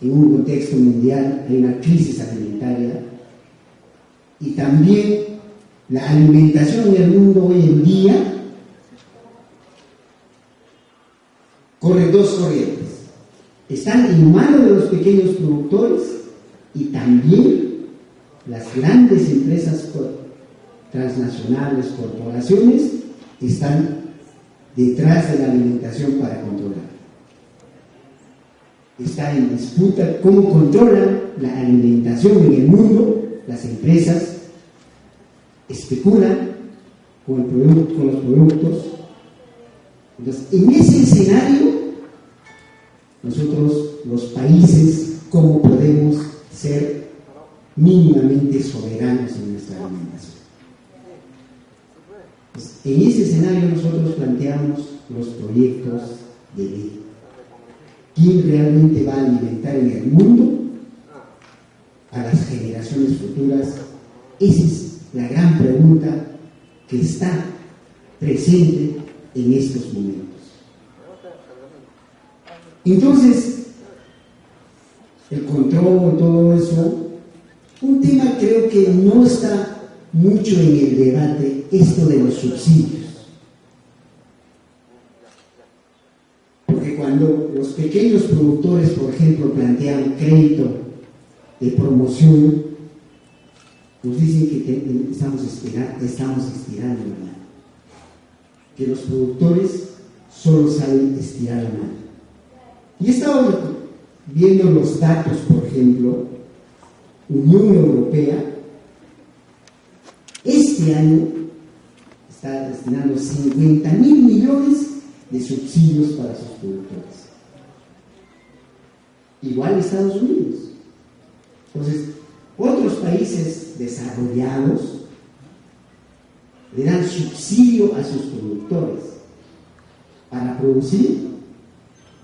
en un contexto mundial, hay una crisis alimentaria, y también la alimentación en el mundo hoy en día corre dos corrientes. Están en manos de los pequeños productores y también las grandes empresas transnacionales, corporaciones, están detrás de la alimentación para controlar. Está en disputa cómo controlan la alimentación en el mundo. Las empresas especulan con los productos. Entonces, en ese escenario, nosotros, los países, ¿cómo podemos ser mínimamente soberanos en nuestra alimentación? Pues, en ese escenario nosotros planteamos los proyectos de ley. ¿Quién realmente va a alimentar en el mundo a las generaciones futuras? Esa es la gran pregunta que está presente en estos momentos. Entonces, el control, todo eso, un tema creo que no está mucho en el debate, esto de los subsidios. Porque cuando los pequeños productores, por ejemplo, plantean crédito de promoción, nos dicen que estamos estirando la mano, que los productores solo saben estirar la mano. Y he estado viendo los datos, por ejemplo, Unión Europea, este año está destinando 50.000 millones de subsidios para sus productores. Igual Estados Unidos. Entonces, otros países desarrollados le dan subsidio a sus productores para producir,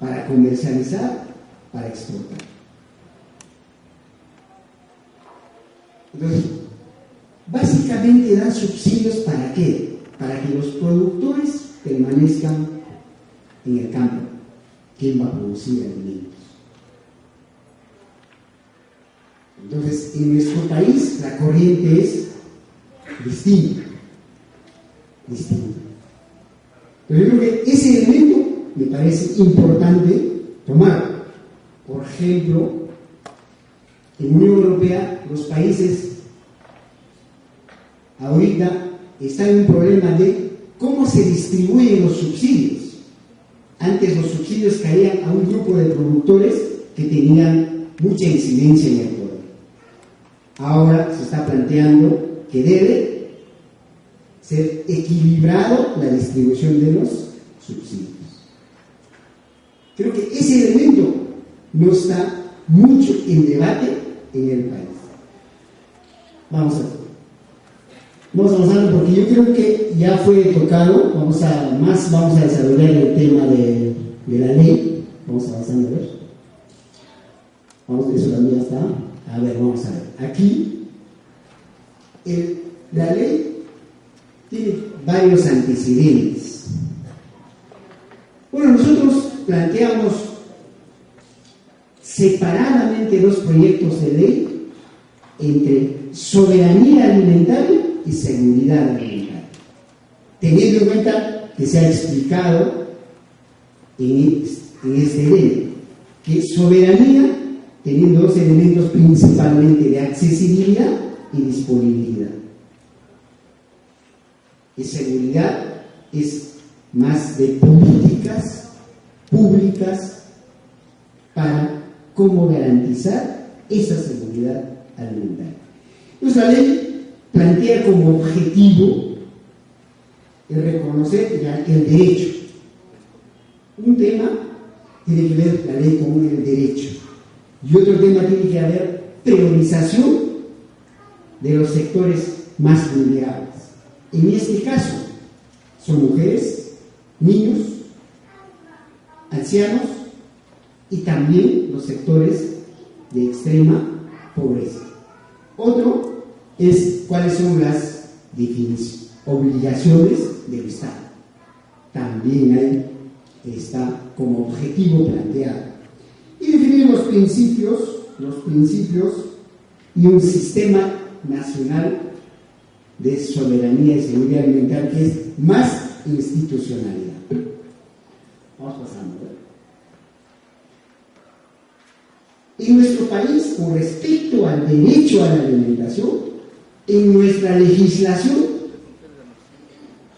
para comercializar, para exportar. Entonces, básicamente dan subsidios ¿para qué? Para que los productores permanezcan en el campo. ¿Quién va a producir alimentos? Entonces, en nuestro país la corriente es distinta. Pero yo creo que ese elemento me parece importante tomar. Por ejemplo, en la Unión Europea, los países ahorita están en un problema de cómo se distribuyen los subsidios. Antes los subsidios caían a un grupo de productores que tenían mucha incidencia en el poder. Ahora se está planteando que debe ser equilibrado la distribución de los subsidios. Creo que ese elemento no está mucho en debate en el país. Vamos avanzando porque yo creo que ya fue tocado. Vamos a desarrollar el tema de la ley. Vamos avanzando, a ver. Eso también está. A ver, vamos a ver. Aquí la ley tiene varios antecedentes. Bueno, nosotros planteamos separadamente dos proyectos de ley entre soberanía alimentaria y seguridad alimentaria, teniendo en cuenta que se ha explicado en este ley que soberanía teniendo dos elementos principalmente de accesibilidad y disponibilidad, y seguridad es más de políticas públicas para cómo garantizar esa seguridad alimentaria. Nuestra ley plantea como objetivo el reconocer el derecho. Un tema tiene que ver la ley con el derecho, y otro tema tiene que haber priorización de los sectores más vulnerables. En este caso son mujeres, niños, ancianos y también los sectores de extrema pobreza. Otro es cuáles son las obligaciones del Estado. También ahí está como objetivo planteado. Y principios y un sistema nacional de soberanía y seguridad alimentaria que es más institucionalidad. Vamos pasando. En nuestro país, con respecto al derecho a la alimentación, en nuestra legislación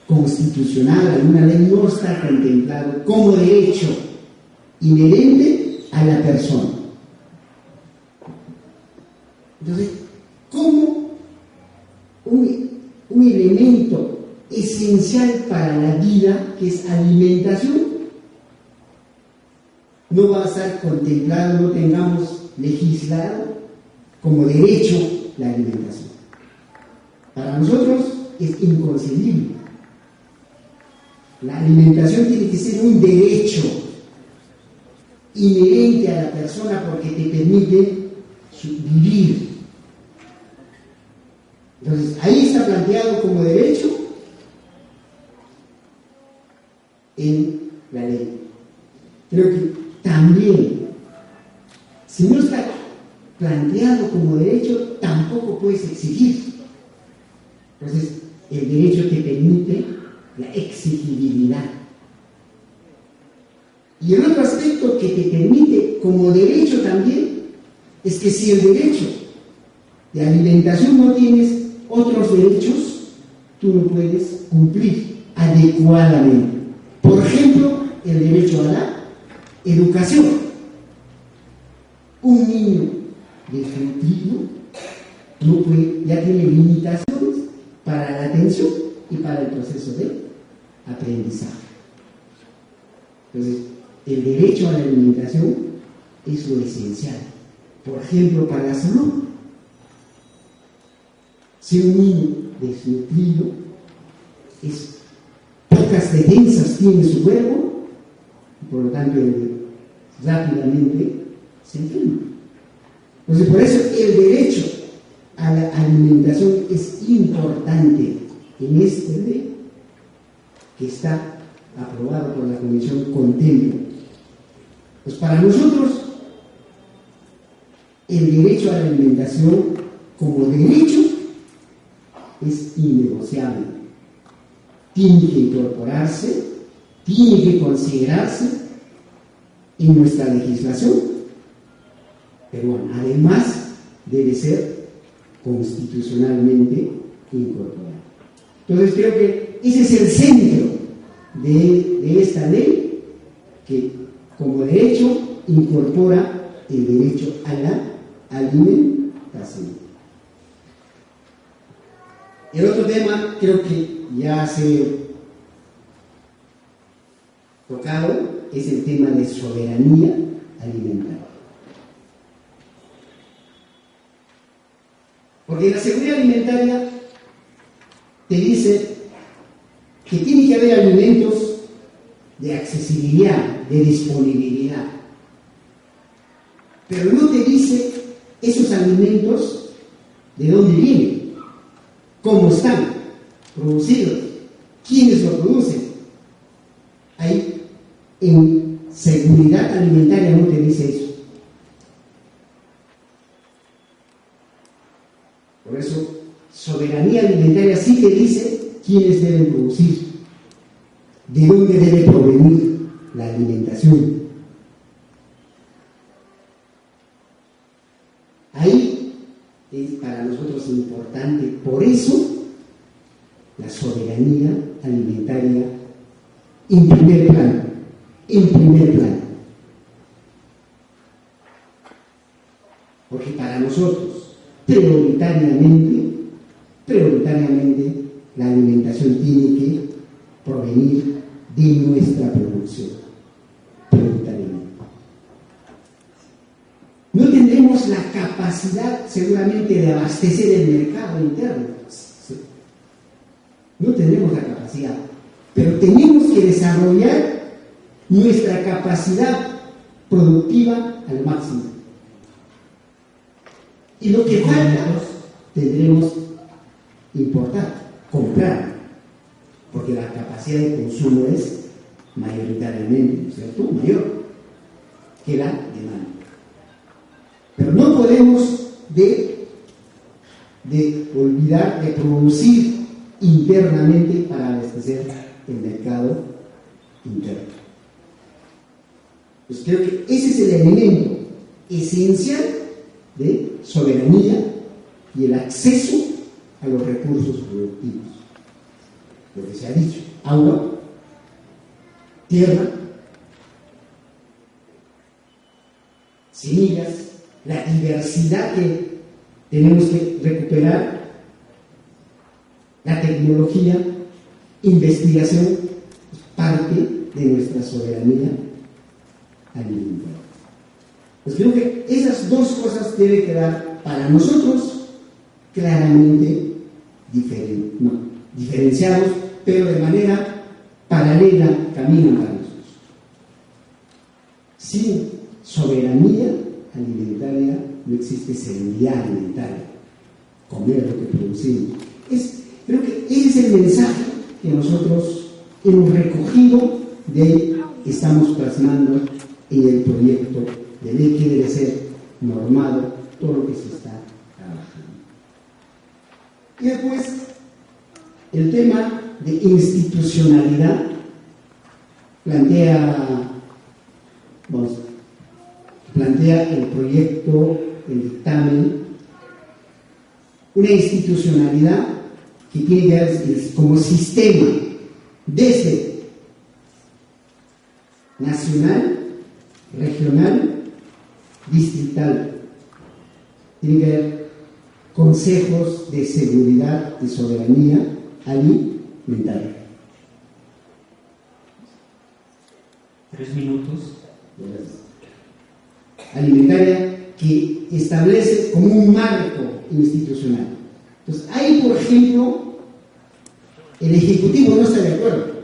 constitucional, alguna ley no está contemplado como derecho inherente a la persona. Entonces, ¿cómo un elemento esencial para la vida, que es alimentación, no va a estar contemplado, no tengamos legislado como derecho la alimentación? Para nosotros es inconcebible. La alimentación tiene que ser un derecho inherente a la persona porque te permite vivir. Entonces, ahí está planteado como derecho en la ley. Creo que también, si no está planteado como derecho, tampoco puedes exigir. Entonces, el derecho te permite la exigibilidad. Y el otro aspecto que te permite como derecho también es que si el derecho de alimentación no tienes otros derechos, tú no puedes cumplir adecuadamente. Por ejemplo, el derecho a la educación. Un niño desnutrido no puede, ya tiene limitaciones para la atención y para el proceso de aprendizaje. Entonces, el derecho a la alimentación es lo esencial. Por ejemplo, para la salud. Si un niño desnutrido pocas defensas tiene su cuerpo, por lo tanto rápidamente se enferma. Entonces, por eso el derecho a la alimentación es importante en este ley que está aprobado por la Comisión Contempla. Pues para nosotros el derecho a la alimentación como derecho es innegociable. Tiene que incorporarse, tiene que considerarse en nuestra legislación, pero bueno, además debe ser constitucionalmente incorporado. Entonces creo que ese es el centro de esta ley, que como derecho incorpora el derecho a la alimentación. El otro tema creo que ya se ha tocado es el tema de soberanía alimentaria. Porque la seguridad alimentaria te dice que tiene que haber alimentos de accesibilidad, de disponibilidad. Pero no te dice esos alimentos de dónde vienen, cómo están producidos, quiénes lo producen. Ahí, en seguridad alimentaria no te dice eso. Por eso, soberanía alimentaria sí te dice quiénes deben producir, de dónde debe provenir la alimentación. Ahí es para nosotros importante, por eso, la soberanía alimentaria en primer plano. Porque para nosotros, prioritariamente, la alimentación tiene que provenir de nuestra producción, prioritariamente. No tendremos la capacidad, seguramente, de abastecer el mercado interno. No tenemos la capacidad, pero tenemos que desarrollar nuestra capacidad productiva al máximo. Y lo que falta, tendremos que importar, comprar, porque la capacidad de consumo es mayoritariamente, ¿cierto?, mayor que la demanda. Pero no podemos de olvidar de producir internamente para abastecer el mercado interno. Pues creo que ese es el elemento esencial de soberanía y el acceso a los recursos productivos. Lo que se ha dicho: agua, tierra, semillas, la diversidad que tenemos que recuperar, la tecnología, investigación, es parte de nuestra soberanía alimentaria. Pues creo que esas dos cosas deben quedar para nosotros claramente diferenciados, pero de manera paralela caminan para nosotros. Sin soberanía alimentaria no existe seguridad alimentaria, comer lo que producimos. Creo que ese es el mensaje que nosotros hemos recogido estamos plasmando en el proyecto de ley que debe ser normado todo lo que se está trabajando. Y después, el tema de institucionalidad plantea el proyecto, el dictamen, una institucionalidad que tiene que ver como sistema desde nacional, regional, distrital. Tiene que haber consejos de seguridad y soberanía alimentaria. 3 minutos. Alimentaria que establece como un marco institucional. Entonces, ahí, por ejemplo, el Ejecutivo no está de acuerdo.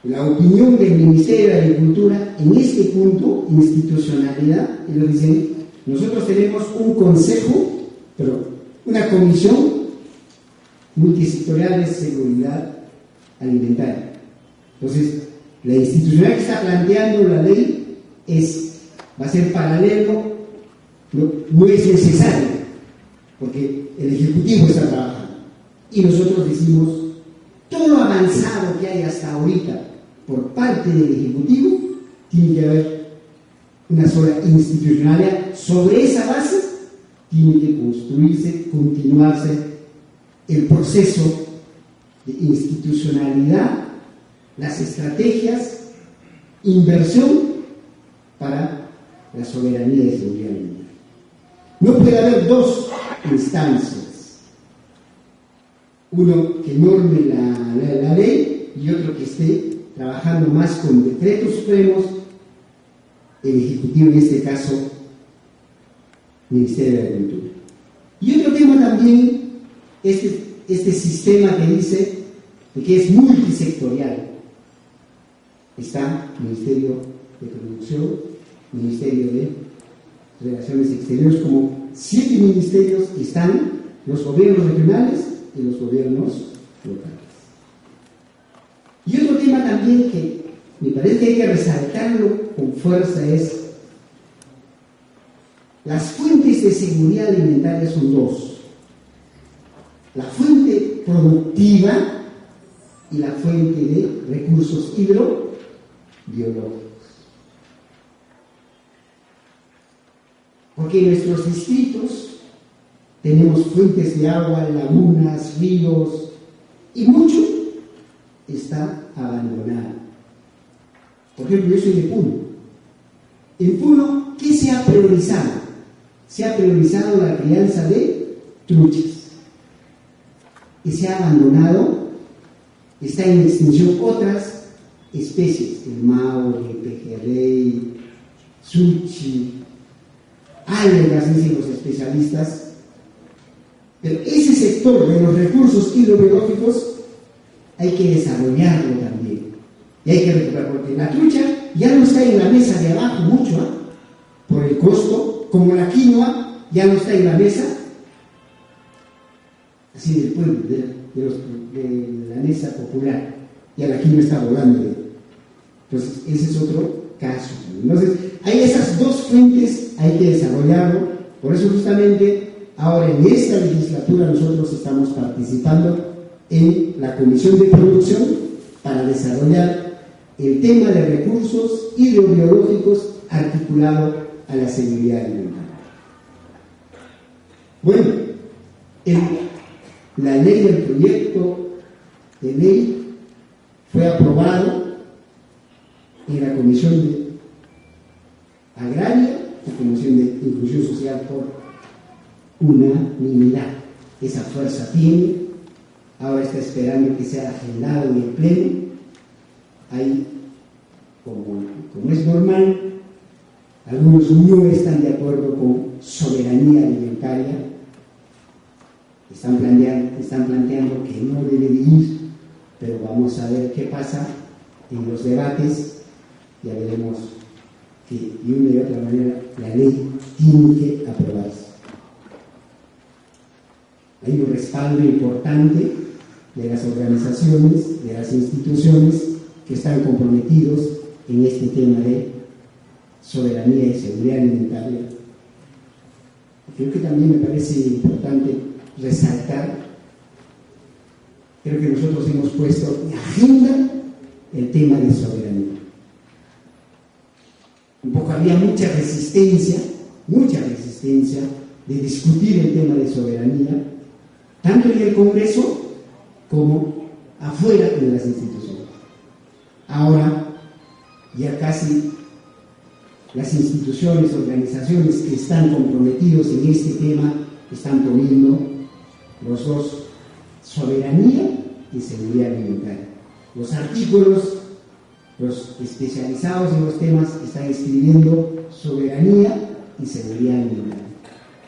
La opinión del Ministerio de Agricultura en este punto, institucionalidad, ellos dicen: nosotros tenemos un consejo, pero una comisión multisectorial de seguridad alimentaria. Entonces, la institucionalidad que está planteando la ley va a ser paralelo, no es necesario, porque el Ejecutivo está trabajando. Y nosotros decimos: todo lo avanzado que hay hasta ahorita por parte del Ejecutivo, tiene que haber una sola institucionalidad. Sobre esa base tiene que construirse, continuarse el proceso de institucionalidad, las estrategias, inversión para la soberanía y seguridad alimentaria. No puede haber dos instancias: uno que norme la ley y otro que esté trabajando más con decretos supremos, el Ejecutivo, en este caso, Ministerio de Agricultura. Y otro tema también, este sistema que dice que es multisectorial. Está Ministerio de Producción, Ministerio de Relaciones Exteriores, como 7 ministerios están los gobiernos regionales y los gobiernos locales. Y otro tema también que me parece que hay que resaltarlo con fuerza es: las fuentes de seguridad alimentaria son dos: la fuente productiva y la fuente de recursos hidrobiológicos. Porque en nuestros distritos tenemos fuentes de agua, lagunas, ríos, y mucho está abandonado. Por ejemplo, yo soy de Puno. En Puno, ¿qué se ha priorizado? Se ha priorizado la crianza de truchas. Y se ha abandonado, está en extinción otras especies: el maule, pejerrey, suchi, algas, dicen los especialistas. Pero ese sector de los recursos hidrobiológicos hay que desarrollarlo también. Y hay que recuperar, porque la trucha ya no está en la mesa de abajo mucho, por el costo, como la quinoa ya no está en la mesa, así del pueblo, de la mesa popular. Ya la quinoa está volando. Entonces, ese es otro casos. Entonces, hay esas dos fuentes, hay que desarrollarlo. Por eso justamente ahora en esta legislatura nosotros estamos participando en la Comisión de Producción para desarrollar el tema de recursos hidrobiológicos articulado a la seguridad alimentaria. Bueno, la ley del proyecto de ley fue aprobado en la Comisión de Agraria y Comisión de Inclusión Social por unanimidad. Esa fuerza tiene, ahora está esperando que sea agendado en el Pleno. Hay, como es normal, algunos no están de acuerdo con soberanía alimentaria, están planteando que no debe de ir, pero vamos a ver qué pasa en los debates. Ya veremos que de una y otra manera la ley tiene que aprobarse. Hay un respaldo importante de las organizaciones, de las instituciones que están comprometidos en este tema de soberanía y seguridad alimentaria. Creo que también me parece importante resaltar, creo que nosotros hemos puesto en agenda el tema de soberanía. Un poco había mucha resistencia de discutir el tema de soberanía, tanto en el Congreso como afuera de las instituciones. Ahora ya casi las instituciones, organizaciones que están comprometidos en este tema están poniendo los dos, soberanía y seguridad alimentaria. Los artículos, los especializados en los temas están escribiendo soberanía y seguridad alimentaria.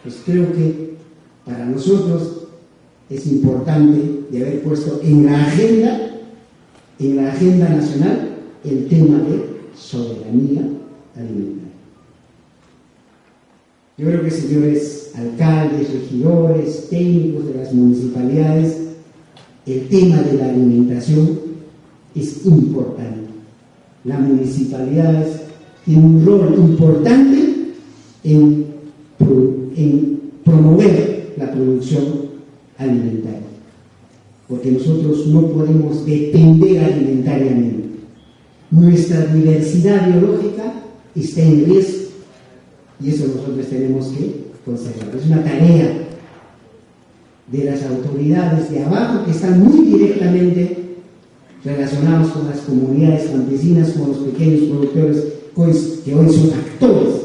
Pues creo que para nosotros es importante de haber puesto en la agenda nacional el tema de soberanía alimentaria. Yo creo que, señores alcaldes, regidores, técnicos de las municipalidades, el tema de la alimentación es importante. Las municipalidades tienen un rol importante en promover la producción alimentaria, porque nosotros no podemos depender alimentariamente. Nuestra diversidad biológica está en riesgo y eso nosotros tenemos que conservar. Es una tarea de las autoridades de abajo que están muy directamente relacionados con las comunidades campesinas, con los pequeños productores que hoy son actores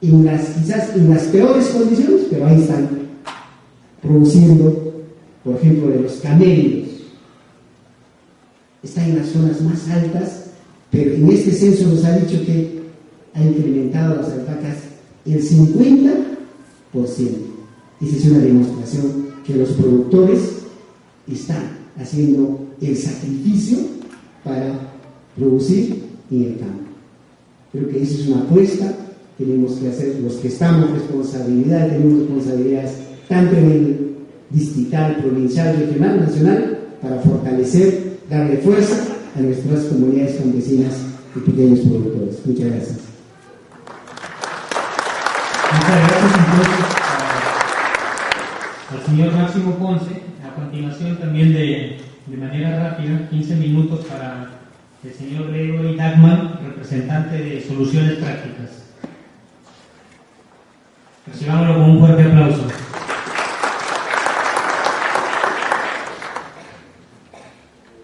quizás en las peores condiciones, pero ahí están produciendo, por ejemplo, de los camélidos. Está en las zonas más altas, pero en este censo nos ha dicho que ha incrementado las alpacas el 50%. Esa es una demostración que los productores están haciendo el sacrificio para producir en el campo. Creo que esa es una apuesta. Tenemos que hacer, los que tenemos responsabilidades tanto en el distrital, provincial, regional, nacional, para fortalecer, darle fuerza a nuestras comunidades campesinas y pequeños productores. Muchas gracias. Muchas gracias entonces al señor Máximo Ponce. A continuación también de manera rápida, 15 minutos para el señor Gregory Dagman, representante de Soluciones Prácticas. Recibámoslo con un fuerte aplauso.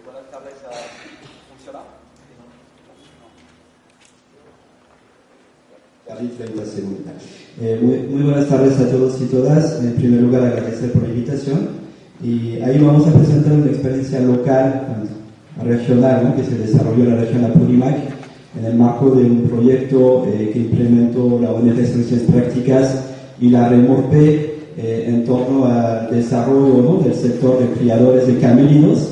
Buenas tardes, ¿funciona? Muy buenas tardes a todos y todas. En primer lugar, agradecer por la invitación. Y ahí vamos a presentar una experiencia local, regional, ¿no?, que se desarrolló en la región Apurímac en el marco de un proyecto que implementó la ONG Soluciones Prácticas y la Remorpe en torno al desarrollo, ¿no?, del sector de criadores de camélidos.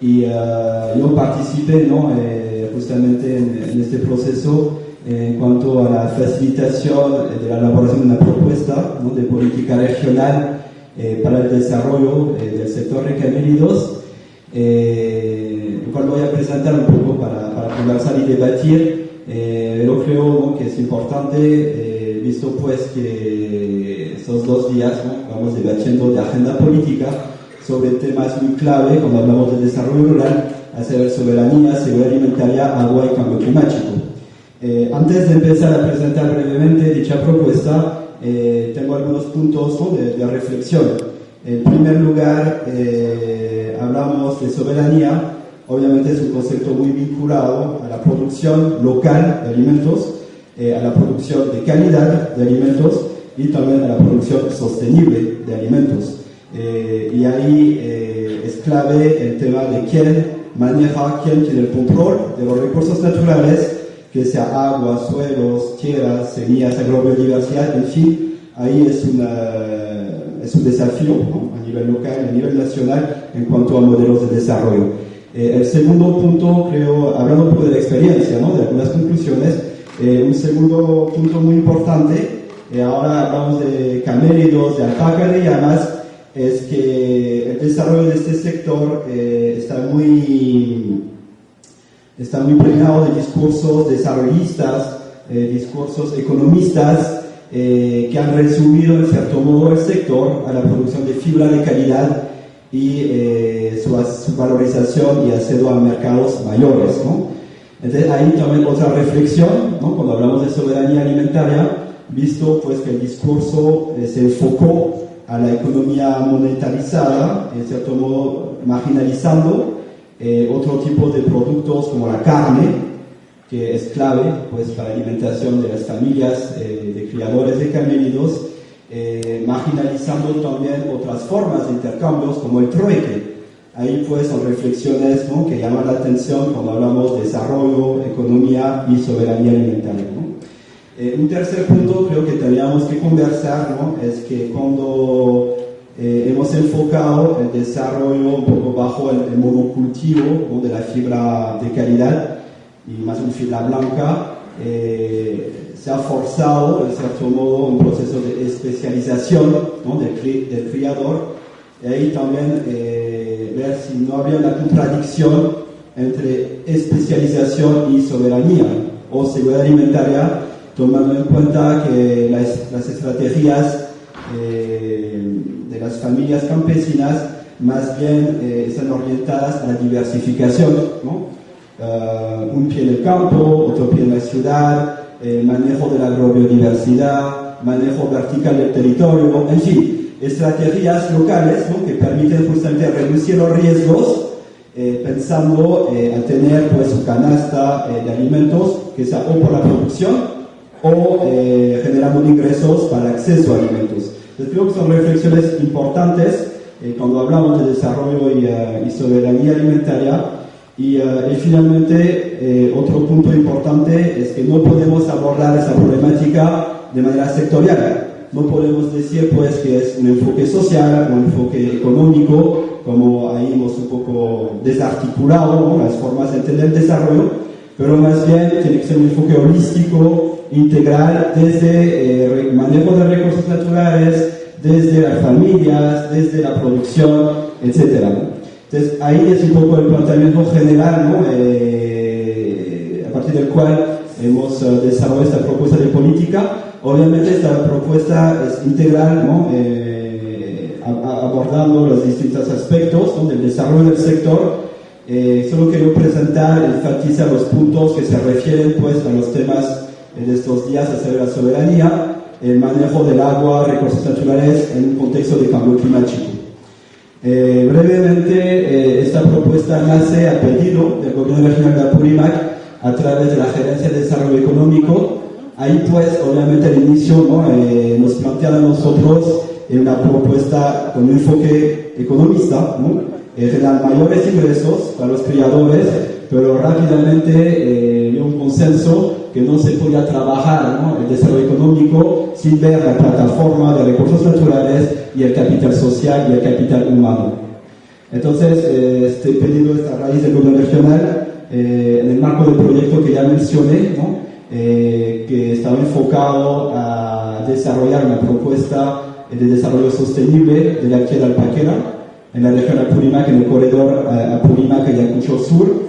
Y yo participé, ¿no?, justamente en este proceso en cuanto a la facilitación de la elaboración de una propuesta, ¿no?, de política regional para el desarrollo del sector de camélidos. el cual voy a presentar un poco para conversar y debatir. Yo creo, ¿no?, que es importante, visto pues que estos 2 días, ¿no?, vamos debatiendo de agenda política sobre temas muy clave cuando hablamos de desarrollo rural, a saber soberanía, seguridad alimentaria, agua y cambio climático. Antes de empezar a presentar brevemente dicha propuesta, tengo algunos puntos, ¿no?, de reflexión. En primer lugar, hablamos de soberanía. Obviamente es un concepto muy vinculado a la producción local de alimentos, a la producción de calidad de alimentos y también a la producción sostenible de alimentos. Y ahí es clave el tema de quién maneja, quién tiene el control de los recursos naturales, que sea agua, suelos, tierras, semillas, agrobiodiversidad, en fin, ahí es un desafío, ¿no?, a nivel local, a nivel nacional, en cuanto a modelos de desarrollo. El segundo punto, creo, hablando un poco de la experiencia, ¿no?, de algunas conclusiones, un segundo punto muy importante, ahora hablamos de camélidos, de alpacas, de llamas, es que el desarrollo de este sector está muy pregnado de discursos desarrollistas, discursos economistas, que han resumido en cierto modo el sector a la producción de fibra de calidad y su valorización y acceso a mercados mayores, ¿no? Entonces hay también otra reflexión, ¿no?, cuando hablamos de soberanía alimentaria, visto pues que el discurso se enfocó a la economía monetarizada, en cierto modo marginalizando otro tipo de productos como la carne, que es clave pues para la alimentación de las familias de criadores de camélidos, marginalizando también otras formas de intercambios como el trueque. Ahí pues son reflexiones, ¿no?, que llaman la atención cuando hablamos de desarrollo, economía y soberanía alimentaria, ¿no? Un tercer punto creo que tendríamos que conversar, ¿no?, es que cuando hemos enfocado el desarrollo un poco bajo el monocultivo, ¿no?, de la fibra de calidad y más una fibra blanca, se ha forzado, en cierto modo, un proceso de especialización, ¿no?, del criador, y ahí también ver si no había una contradicción entre especialización y soberanía o seguridad alimentaria, tomando en cuenta que las estrategias de las familias campesinas más bien están orientadas a la diversificación, ¿no? Un pie en el campo, otro pie en la ciudad, manejo de la agrobiodiversidad, manejo vertical del territorio, en fin, estrategias locales, ¿no?, que permiten justamente reducir los riesgos, pensando a tener pues su canasta de alimentos, que sea o por la producción o generando ingresos para acceso a alimentos. Entonces creo que son reflexiones importantes cuando hablamos de desarrollo y soberanía alimentaria. Y finalmente, otro punto importante es que no podemos abordar esa problemática de manera sectorial. No podemos decir pues que es un enfoque social, un enfoque económico, como ahí hemos un poco desarticulado, ¿no?, las formas de entender el desarrollo, pero más bien tiene que ser un enfoque holístico, integral, desde manejo de recursos naturales, desde las familias, desde la producción, etc., ¿no? Entonces ahí es un poco el planteamiento general, ¿no?, a partir del cual hemos desarrollado esta propuesta de política. Obviamente esta propuesta es integral, ¿no?, abordando los distintos aspectos, ¿no?, del desarrollo del sector. Solo quiero presentar, enfatizar los puntos que se refieren pues a los temas de estos días, a saber la soberanía, el manejo del agua, recursos naturales en un contexto de cambio climático. Brevemente, esta propuesta nace a pedido del Gobierno Regional de Apurímac a través de la Gerencia de Desarrollo Económico. Ahí pues, obviamente al inicio, ¿no?, nos plantean a nosotros una propuesta con un enfoque economista, ¿no?, generar mayores ingresos para los criadores, pero rápidamente dio un consenso que no se podía trabajar, ¿no?, el desarrollo económico sin ver la plataforma de recursos naturales y el capital social y el capital humano. Entonces, este pedido está a raíz del gobierno regional, en el marco del proyecto que ya mencioné, ¿no?, que estaba enfocado a desarrollar una propuesta de desarrollo sostenible de la tierra alpaquera, en la región Apurímac, en el corredor Apurímac-Ayacucho Sur,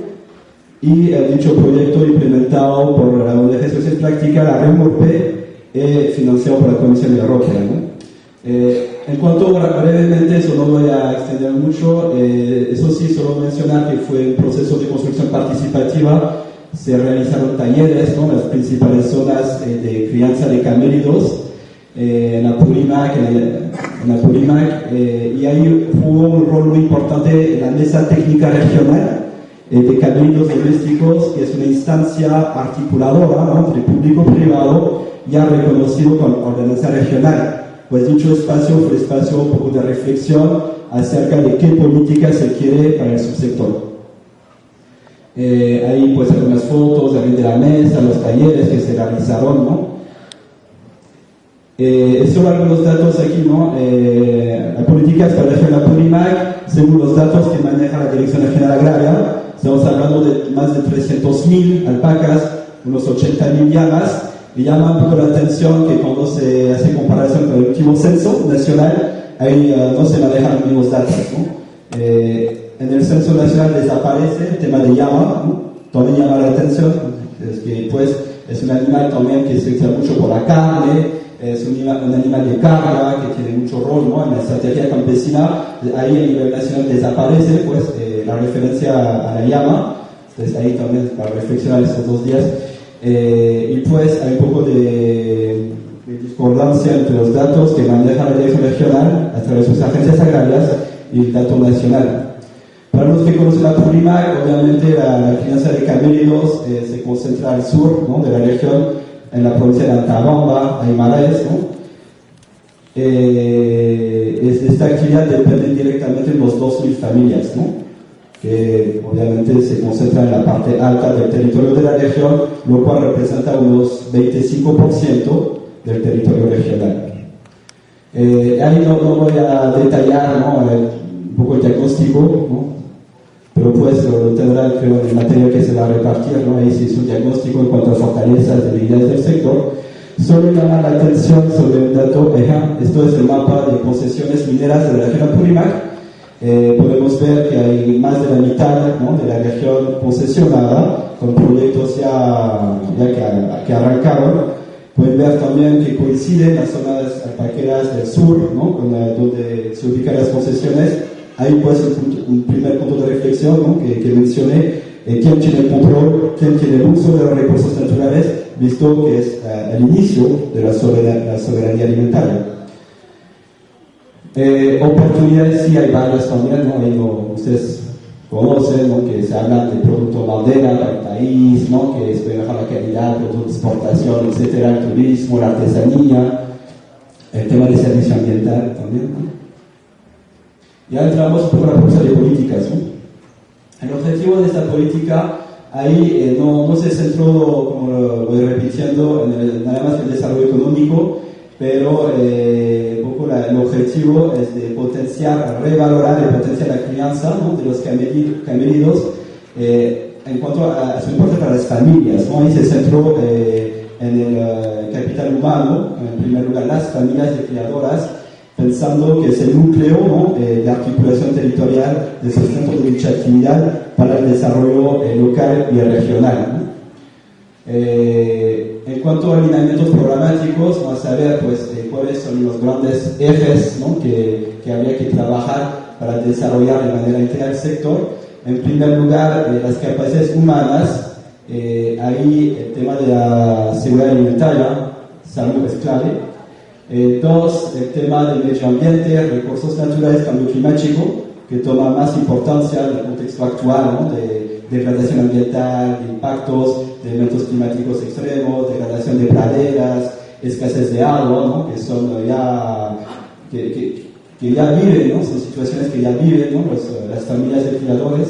y dicho proyecto implementado por la ONG Social Práctica, la REMORPE, financiado por la Comisión Europea, ¿no? En cuanto brevemente, eso no voy a extender mucho, eso sí, solo mencionar que fue un proceso de construcción participativa, se realizaron talleres, ¿no?, en las principales zonas de crianza de camélidos, en Apurímac, y ahí jugó un rol muy importante en la Mesa Técnica Regional de Camélidos Domésticos, que es una instancia articuladora, ¿no?, entre público-privado, ya reconocido con ordenanza regional. Pues dicho espacio fue espacio un poco de reflexión acerca de qué política se quiere para el subsector. Ahí pues algunas fotos de la mesa, los talleres que se realizaron, ¿no? Solo algunos datos aquí, ¿no? La política para la región Apurímac, según los datos que maneja la Dirección Regional Agraria, estamos hablando de más de 300.000 alpacas, unos 80.000 llamas. Y llama un poco la atención que cuando se hace comparación con el último censo nacional, ahí no se manejan los mismos datos, ¿no? En el censo nacional desaparece el tema de llama, ¿no? También llama la atención, es que pues es un animal también que se usa mucho por la carne, es un animal de carga que tiene mucho rol, ¿no?, en la estrategia campesina. Ahí a nivel nacional desaparece pues la referencia a la llama, entonces ahí también para reflexionar estos 2 días. Y pues hay un poco de discordancia entre los datos que maneja la Dirección Regional a través de sus agencias agrarias y el dato nacional. Para los que conocen la Apurímac, obviamente la crianza de camélidos se concentra al sur, ¿no?, de la región, en la provincia de Antabamba, Aymaraes, ¿no? Esta actividad depende directamente de los 2.000 familias, ¿no?, que obviamente se concentra en la parte alta del territorio de la región, lo cual representa unos 25% del territorio regional. Ahí no voy a detallar, ¿no?, un poco el diagnóstico, ¿no?, pero pues lo tendrá, creo, en el material que se va a repartir, ¿no? Ahí se hizo un diagnóstico en cuanto a fortalezas y debilidades del sector. Solo llamar la atención sobre un dato, esto es el mapa de concesiones mineras de la región Apurímac. Podemos ver que hay más de la mitad, ¿no?, de la región concesionada, con proyectos ya que arrancaron. Pueden ver también que coinciden las zonas alpaqueras del sur, ¿no?, donde se ubican las concesiones. Ahí pues un primer punto de reflexión, ¿no?, que mencioné, quién tiene el control, quién tiene el uso de los recursos naturales, visto que es el inicio de la soberanía alimentaria. Oportunidades sí hay varias también, ¿no? Ahí ustedes conocen, ¿no?, que se habla de producto bandera para el país, ¿no?, que es mejorar la calidad, productos de exportación, etcétera, el turismo, la artesanía, el tema de servicio ambiental también, ¿no? Ya entramos un poco en la propuesta de políticas, ¿no? El objetivo de esta política ahí no se centró, como lo voy repitiendo, nada más en el desarrollo económico, pero el objetivo es de potenciar, revalorar y potenciar la crianza, ¿no?, de los camélidos en cuanto a su importancia para las familias, ¿no? Ahí se centró en el capital humano, en primer lugar las familias de criadoras, pensando que es el núcleo, ¿no?, de articulación territorial de sustento de dicha actividad para el desarrollo local y regional, ¿no? En cuanto a alineamientos programáticos, vamos a ver pues, cuáles son los grandes ejes, ¿no?, que habría que trabajar para desarrollar de manera integral el sector. En primer lugar, las capacidades humanas. Ahí el tema de la seguridad alimentaria, salud es clave. 2, el tema del medio ambiente, recursos naturales, cambio climático, que toma más importancia en el contexto actual, ¿no?, de degradación ambiental, de impactos de eventos climáticos extremos, degradación de praderas, escasez de agua, ¿no?, que son ya que ya viven, ¿no?, son situaciones que ya viven, ¿no?, las familias de criadores.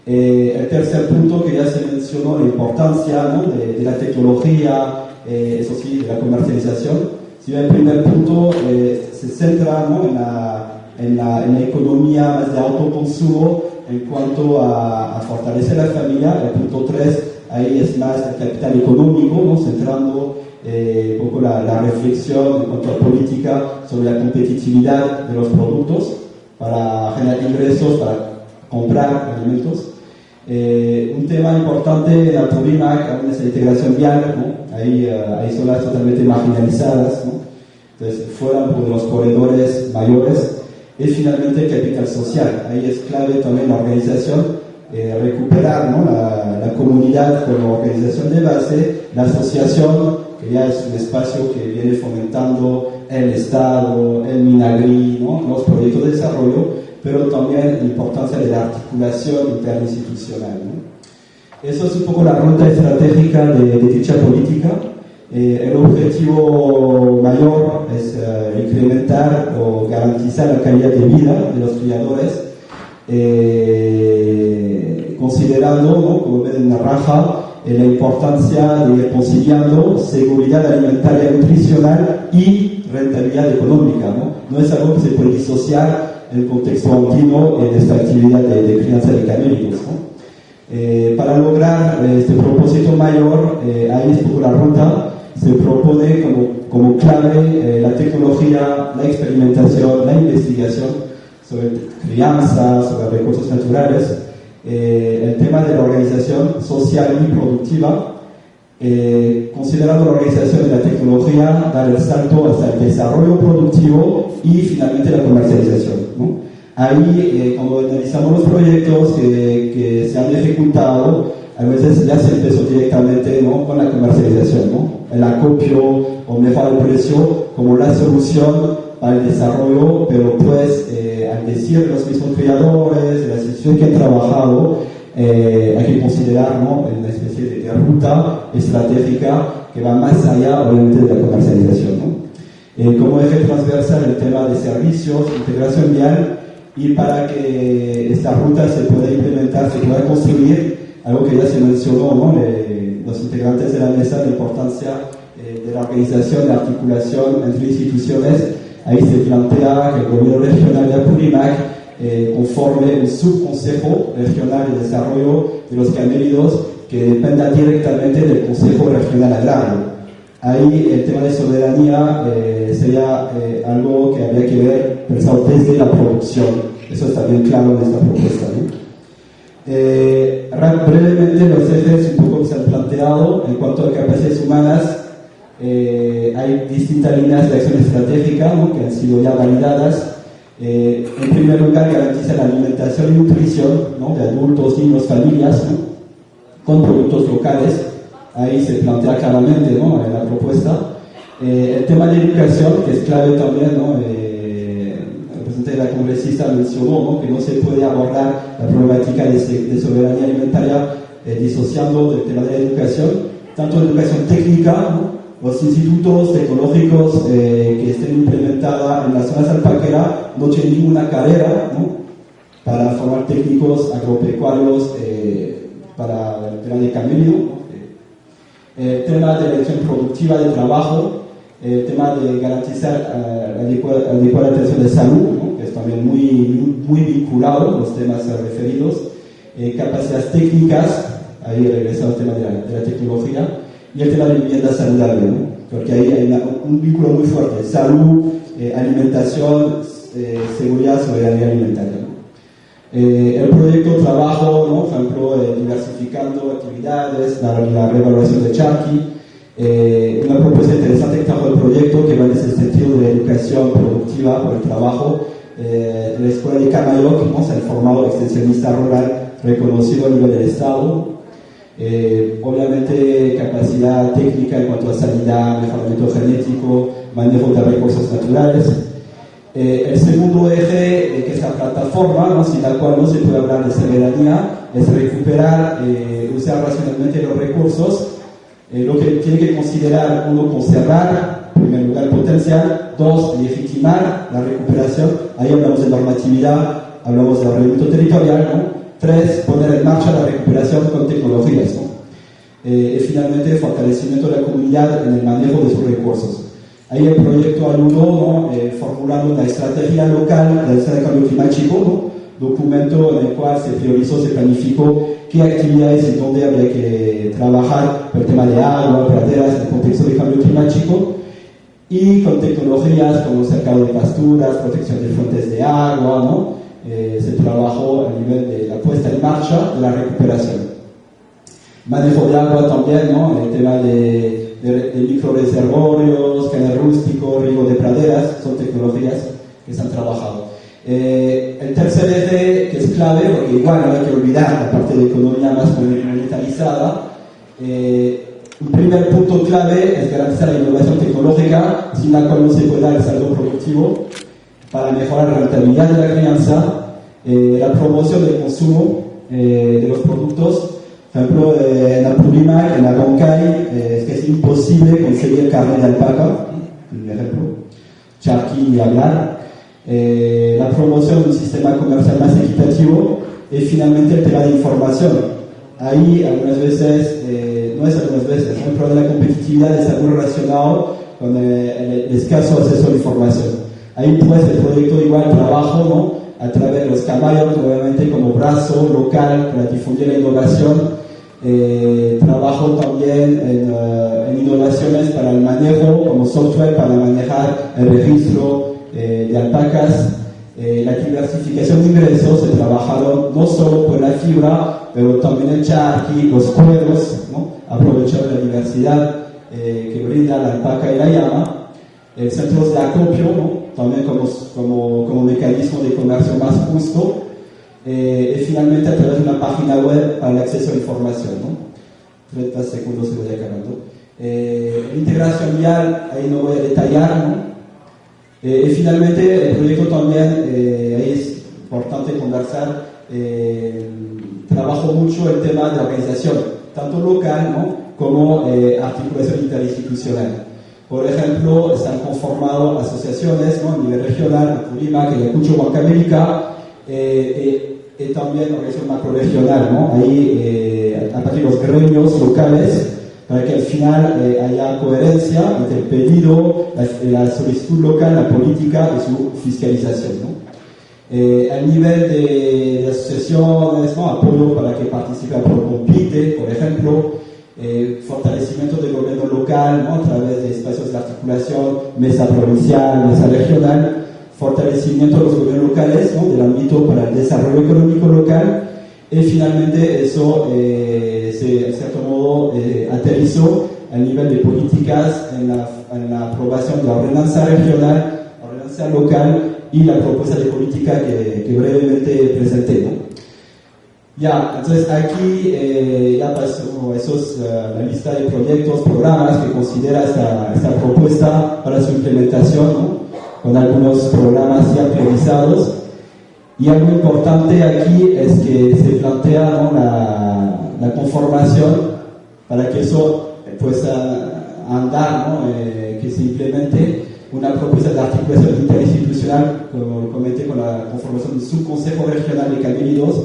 El tercer punto que ya se mencionó, la importancia, ¿no?, de la tecnología, eso sí, de la comercialización. Si el primer punto se centra, ¿no?, en la economía más de autoconsumo en cuanto a fortalecer la familia. El punto 3, ahí es más el capital económico, ¿no?, centrando un poco la reflexión en cuanto a política sobre la competitividad de los productos. para generar ingresos, para comprar alimentos. Un tema importante en Apurímac es la integración vial, ¿no? Hay zonas totalmente marginalizadas, ¿no? Entonces, fuera de los corredores mayores, es finalmente el capital social. Ahí es clave también la organización, recuperar, ¿no? la comunidad como organización de base, la asociación, que ya es un espacio que viene fomentando el Estado, el Minagri, ¿no? Los proyectos de desarrollo, pero también la importancia de la articulación interinstitucional, ¿no? Eso es un poco la ruta estratégica de dicha política. El objetivo mayor es incrementar o garantizar la calidad de vida de los criadores, considerando, ¿no? Como ven en naranja, la importancia de ir conciliando seguridad alimentaria nutricional y rentabilidad económica, ¿no? No es algo que se puede disociar en el contexto andino en esta actividad de crianza de camellos, ¿no? Para lograr este propósito mayor, ahí es poco la ruta, se propone como clave la tecnología, la experimentación, la investigación sobre crianza, sobre recursos naturales, el tema de la organización social y productiva, considerando la organización de la tecnología, dar el salto hasta el desarrollo productivo y finalmente la comercialización, ¿no? Ahí, cuando analizamos los proyectos que se han ejecutado, a veces ya se empezó directamente, ¿no? Con la comercialización, ¿no? El acopio o mejor el precio como la solución para el desarrollo, pero pues al decir los mismos criadores, las instituciones que han trabajado, hay que considerar, ¿no? Una especie de ruta estratégica que va más allá, obviamente, de la comercialización, ¿no? Como eje transversal el tema de servicios, integración vial, y para que esta ruta se pueda implementar, se pueda construir, algo que ya se mencionó, ¿no? Los integrantes de la mesa, la importancia de la organización, la articulación entre instituciones. Ahí se plantea que el gobierno regional de Apurímac conforme un subconsejo regional de desarrollo de los camélidos que dependa directamente del Consejo Regional Agrario. Ahí el tema de soberanía sería algo que habría que ver pensado desde la producción. Eso está bien claro en esta propuesta, ¿no? Brevemente los ejes un poco que se han planteado en cuanto a capacidades humanas. Hay distintas líneas de acción estratégica, ¿no? Que han sido ya validadas. En primer lugar, garantiza la alimentación y nutrición, ¿no? De adultos, niños, familias, ¿no? Con productos locales. Ahí se plantea claramente, ¿no? En la propuesta. El tema de educación, que es clave también, ¿no? El presidente de la congresista mencionó, ¿no? Que no se puede abordar la problemática de soberanía alimentaria disociando del tema de la educación, tanto educación técnica, ¿no? Los institutos tecnológicos que estén implementados en las zonas alpaqueras no tienen ninguna carrera, ¿no? Para formar técnicos agropecuarios para el tema de camello, ¿no? El tema de la elección productiva de trabajo, el tema de garantizar adecuada atención de salud, ¿no? Que es también muy vinculado a los temas referidos, capacidades técnicas, ahí regresa al tema de la tecnología, y el tema de vivienda saludable, ¿no? Porque ahí hay un vínculo muy fuerte: salud, alimentación, seguridad, soberanía alimentaria, ¿no? El proyecto trabajo, ¿no? Por ejemplo, diversificando actividades, la revaluación de Charqui, una propuesta interesante que trajo el proyecto que va en ese sentido de la educación productiva por el trabajo. La escuela de Camayoc, ¿no? Se ha formado extensionista rural reconocido a nivel del Estado. Obviamente capacidad técnica en cuanto a sanidad, mejoramiento genético, manejo de recursos naturales. El segundo eje, que es la plataforma, ¿no? Sin la cual no se puede hablar de soberanía, es recuperar, usar racionalmente los recursos. Lo que tiene que considerar: uno, conservar, en primer lugar, el potencial; dos, legitimar la recuperación. Ahí hablamos de normatividad, hablamos de ordenamiento territorial, ¿no? Tres, poner en marcha la recuperación con tecnologías, ¿no? Finalmente, fortalecimiento de la comunidad en el manejo de sus recursos. Ahí el proyecto ayudó, ¿no? Formulando una estrategia local de cambio climático, ¿no? Documento en el cual se priorizó, se planificó qué actividades y dónde habría que trabajar por el tema de agua, praderas, en el contexto de cambio climático. y con tecnologías como cercado de pasturas, protección de fuentes de agua, ¿no? Se trabajó a nivel de la puesta en marcha de la recuperación. Manejo de agua también, ¿no? El tema de microreservorios, canal rústico, riego de praderas, son tecnologías que se han trabajado. El tercer eje, que es clave, porque igual no hay que olvidar la parte de economía más monetarizada, un primer punto clave es garantizar la innovación tecnológica, sin la cual no se puede dar el saldo productivo, para mejorar la rentabilidad de la crianza, la promoción del consumo de los productos. Por ejemplo, en Apurímac, en Abancay, es que es imposible conseguir carne de alpaca, un ejemplo, charqui y hablar. La promoción de un sistema comercial más equitativo y finalmente el tema de información. Ahí algunas veces, no es algunas veces, el problema de la competitividad está muy relacionado con el escaso acceso a la información. Ahí pues el proyecto igual trabajo, ¿no? A través de los caballos, obviamente como brazo local para difundir la innovación. Trabajo también en innovaciones para el manejo, como software para manejar el registro de alpacas. La diversificación de ingresos se trabajaron no solo por la fibra, pero también el charqui, los cueros, ¿no? Aprovechar la diversidad que brinda la alpaca y la llama. Centros de acopio, ¿no? También como mecanismo de comercio más justo. Y finalmente a través de una página web para el acceso a la información, ¿no? 30 segundos se voy acabando. Integración vial, ahí no voy a detallar, ¿no? Y finalmente el proyecto también, ahí es importante conversar, trabajo mucho el tema de la organización, tanto local, ¿no? Como articulación interinstitucional. Por ejemplo, se han conformado asociaciones, ¿no? A nivel regional, Apurímac, Ayacucho, Huancavelica, y también organización macroregional, ¿no? Ahí a partir de los gremios locales, para que al final haya coherencia entre el pedido, la solicitud local, la política y su fiscalización, ¿no? A nivel de asociaciones, ¿no? Apoyo para que participe a Procompite, por ejemplo, fortalecimiento del gobierno local, ¿no? A través de espacios de articulación, mesa provincial, mesa regional, fortalecimiento de los gobiernos locales, ¿no? Del ámbito para el desarrollo económico local, y finalmente eso en cierto modo aterrizó a nivel de políticas en la aprobación de la ordenanza regional, la ordenanza local y la propuesta de política que brevemente presenté, ¿no? Ya, entonces aquí ya pasó, eso es la lista de proyectos, programas que considera esta propuesta para su implementación, ¿no? Con algunos programas ya priorizados. Y algo importante aquí es que se plantea, ¿no? la conformación para que eso pueda andar, ¿no? Que se implemente una propuesta de articulación interinstitucional, como lo comenté, con la conformación del subconsejo regional de Caminos,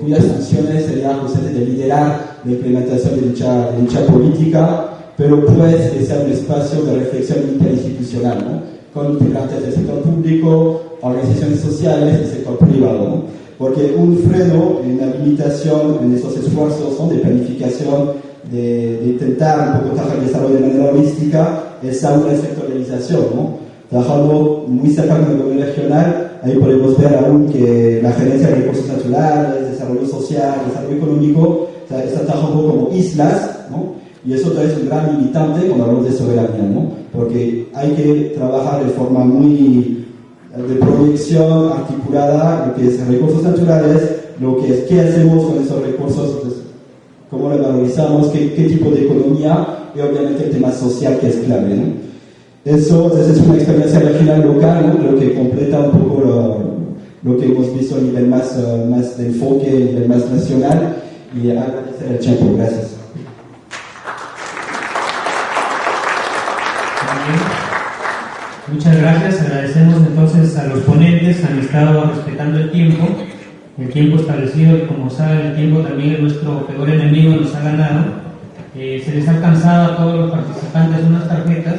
cuyas funciones serían justamente de liderar la implementación de dicha política, pero pues que sea un espacio de reflexión interinstitucional, ¿no? Con integrantes del sector público, organizaciones sociales y sector privado, ¿no? Porque un freno, una limitación en esos esfuerzos, ¿no? De planificación, de intentar un poco trabajar el desarrollo de manera holística, es aún la sectorialización, ¿no? Trabajando muy cerca con el gobierno regional, ahí podemos ver aún que la gerencia de recursos naturales, desarrollo social, desarrollo económico, o sea, está trabajando como islas, ¿no? Y eso también es un gran limitante cuando hablamos de soberanía, ¿no? Porque hay que trabajar de forma muy de proyección articulada, lo que es recursos naturales, lo que es qué hacemos con esos recursos, entonces, cómo los valorizamos, qué tipo de economía, y obviamente el tema social que es clave, ¿no? Eso entonces, es una experiencia regional local, ¿no? Creo que completa un poco lo que hemos visto a nivel más de enfoque, a nivel más nacional, y agradecer el tiempo. Gracias. Muchas gracias, agradecemos entonces a los ponentes, han estado respetando el tiempo establecido, y como saben, el tiempo también es nuestro peor enemigo, nos ha ganado. Se les ha alcanzado a todos los participantes unas tarjetas